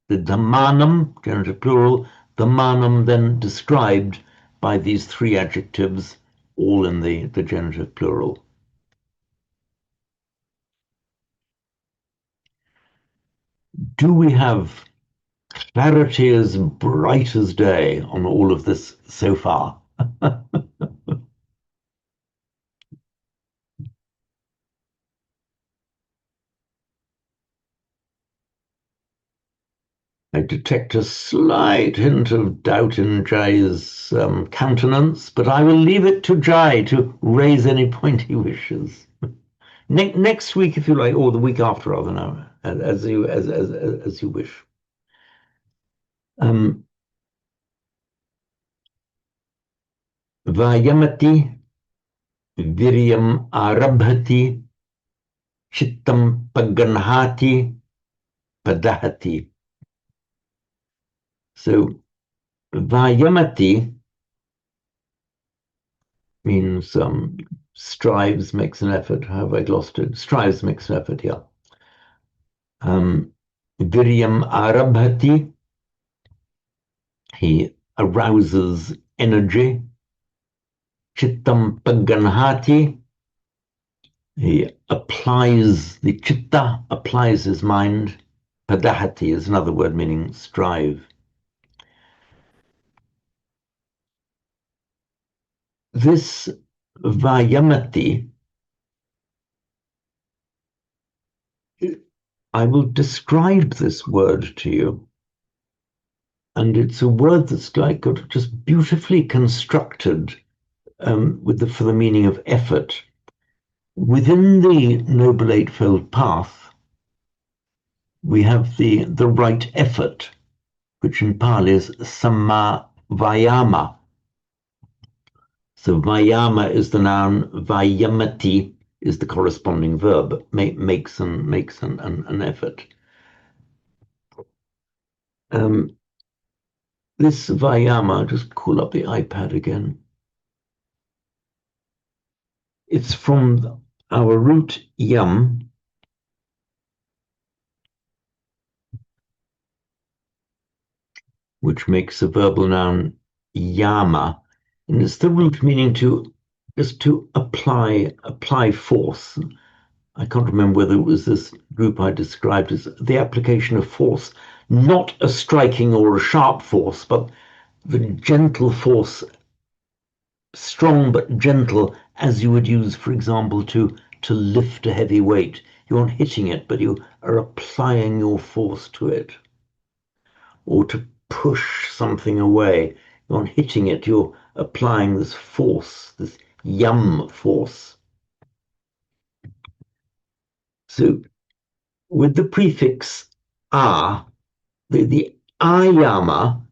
the dhammanam, genitive plural, dhammanam then described by these three adjectives, all in the genitive plural. Do we have clarity as bright as day on all of this so far? I detect a slight hint of doubt in Jai's countenance, but I will leave it to Jai to raise any point he wishes. Next week, if you like, or the week after, rather, now, as you wish. Vayamati viryam arabhati chittam paganhati padahati. So vayamati means strives, makes an effort. How have I lost it? Strives, makes an effort, yeah. Viryam arabhati, he arouses energy. Chittam paganhati, he applies the chitta, applies his mind. Padahati is another word meaning strive. This vayamati, I will describe this word to you. And it's a word that's like just beautifully constructed for the meaning of effort. Within the Noble Eightfold Path, we have the right effort, which in Pali is samma vayama. So vayama is the noun, vayamati is the corresponding verb, makes an effort. This vayama, just call up the iPad again. It's from our root yam, which makes the verbal noun yama, and it's the root meaning just to apply force. I can't remember whether it was this group I described as the application of force, not a striking or a sharp force, but the gentle force, strong but gentle, as you would use, for example, to lift a heavy weight. You aren't hitting it, but you are applying your force to it. Or to push something away. You aren't hitting it, you're applying this force, this yam force. So with the prefix a, the ayama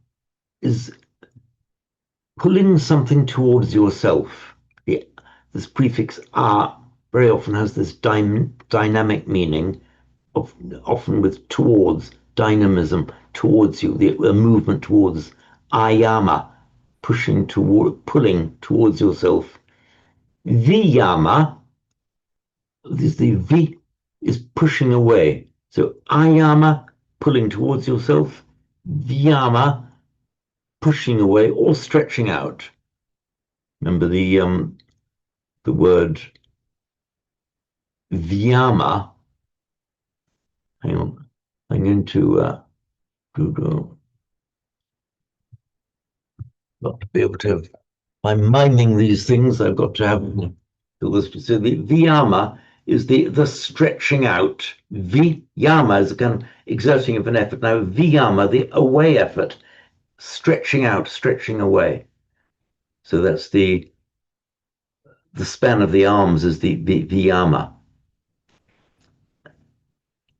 is pulling something towards yourself. This prefix a very often has this dynamic meaning, of often with towards, dynamism towards you, a movement towards, ayama, pushing toward, pulling towards yourself. Viyama, the V is pushing away. So ayama, pulling towards yourself. Viyama, pushing away or stretching out. Remember the word viyama. Hang on, I'm going to Google. Got to be able to have. I'm miming these things. I've got to have. So the viyama is the stretching out. Viyama is a kind of exerting of an effort. Now viyama, the away effort, stretching out, stretching away. So that's the span of the arms is the viyama.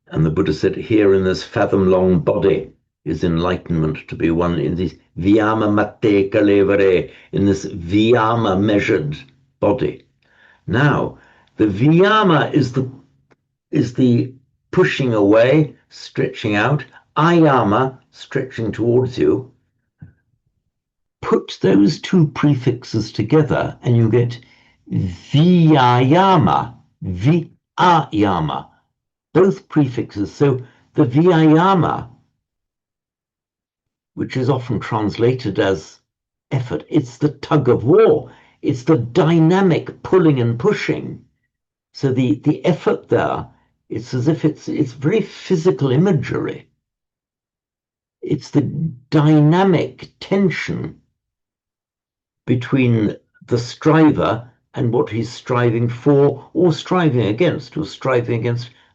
And the Buddha said, here in this fathom-long body is enlightenment to be one in this viyama matte kalevare, in this viyama measured body. Now, the viyama is the pushing away, stretching out, ayama, stretching towards you. Put those two prefixes together and you get viyama, viyama. Both prefixes. So the viyama, which is often translated as effort, it's the tug of war. It's the dynamic pulling and pushing. So the effort there, it's as if it's very physical imagery. It's the dynamic tension between the striver and what he's striving for or striving against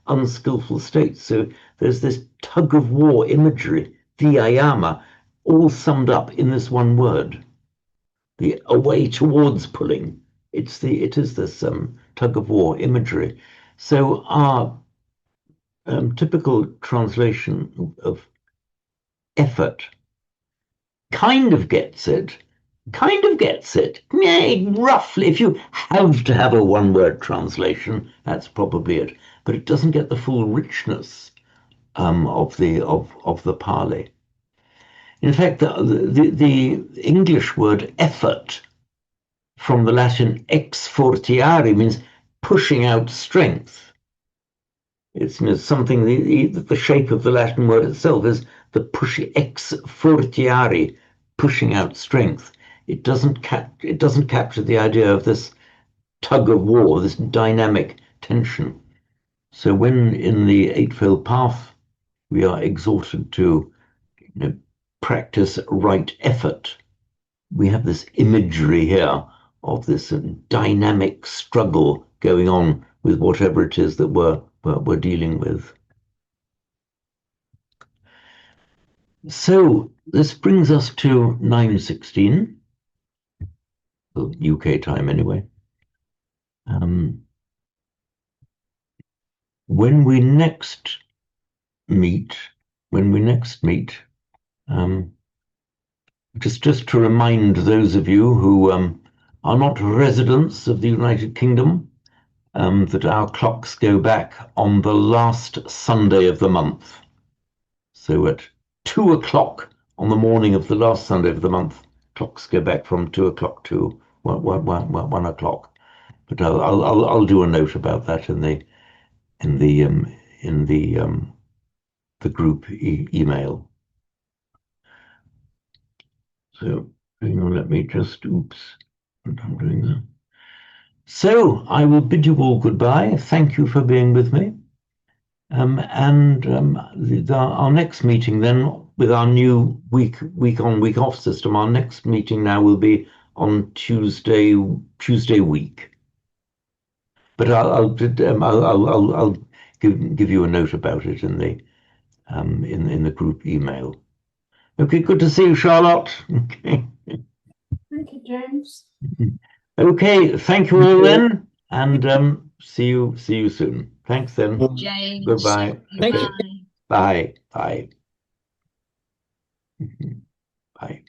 unskillful states. So there's this tug of war imagery, viyama, all summed up in this one word. The away towards pulling. It is this tug of war imagery. So our typical translation of effort kind of gets it. Yeah, roughly, if you have to have a one-word translation, that's probably it. But it doesn't get the full richness of the Pali. In fact, the English word effort, from the Latin exfortiare, means pushing out strength. It's something, the shape of the Latin word itself is the exfortiare, pushing out strength. It doesn't capture the idea of this tug of war, this dynamic tension. So when in the Eightfold Path we are exhorted to practice right effort, we have this imagery here of this dynamic struggle going on with whatever it is that we're dealing with. So this brings us to 9:16, UK time anyway. When we next meet, just to remind those of you who are not residents of the United Kingdom, that our clocks go back on the last Sunday of the month. So at 2 o'clock on the morning of the last Sunday of the month, clocks go back from 2 o'clock to 1 o'clock. But I'll do a note about that in the group email. So hang on, let me just oops, I'm doing that. So I will bid you all goodbye. Thank you for being with me. Our next meeting then, with our new week on, week off system, our next meeting now will be on Tuesday week. But I'll give you a note about it in the group email. Okay, good to see you, Charlotte. Okay. Thank you, James. Okay, thank you all then, and see you soon. Thanks then. James. Goodbye. Thank Okay. you. Bye. Bye. Bye.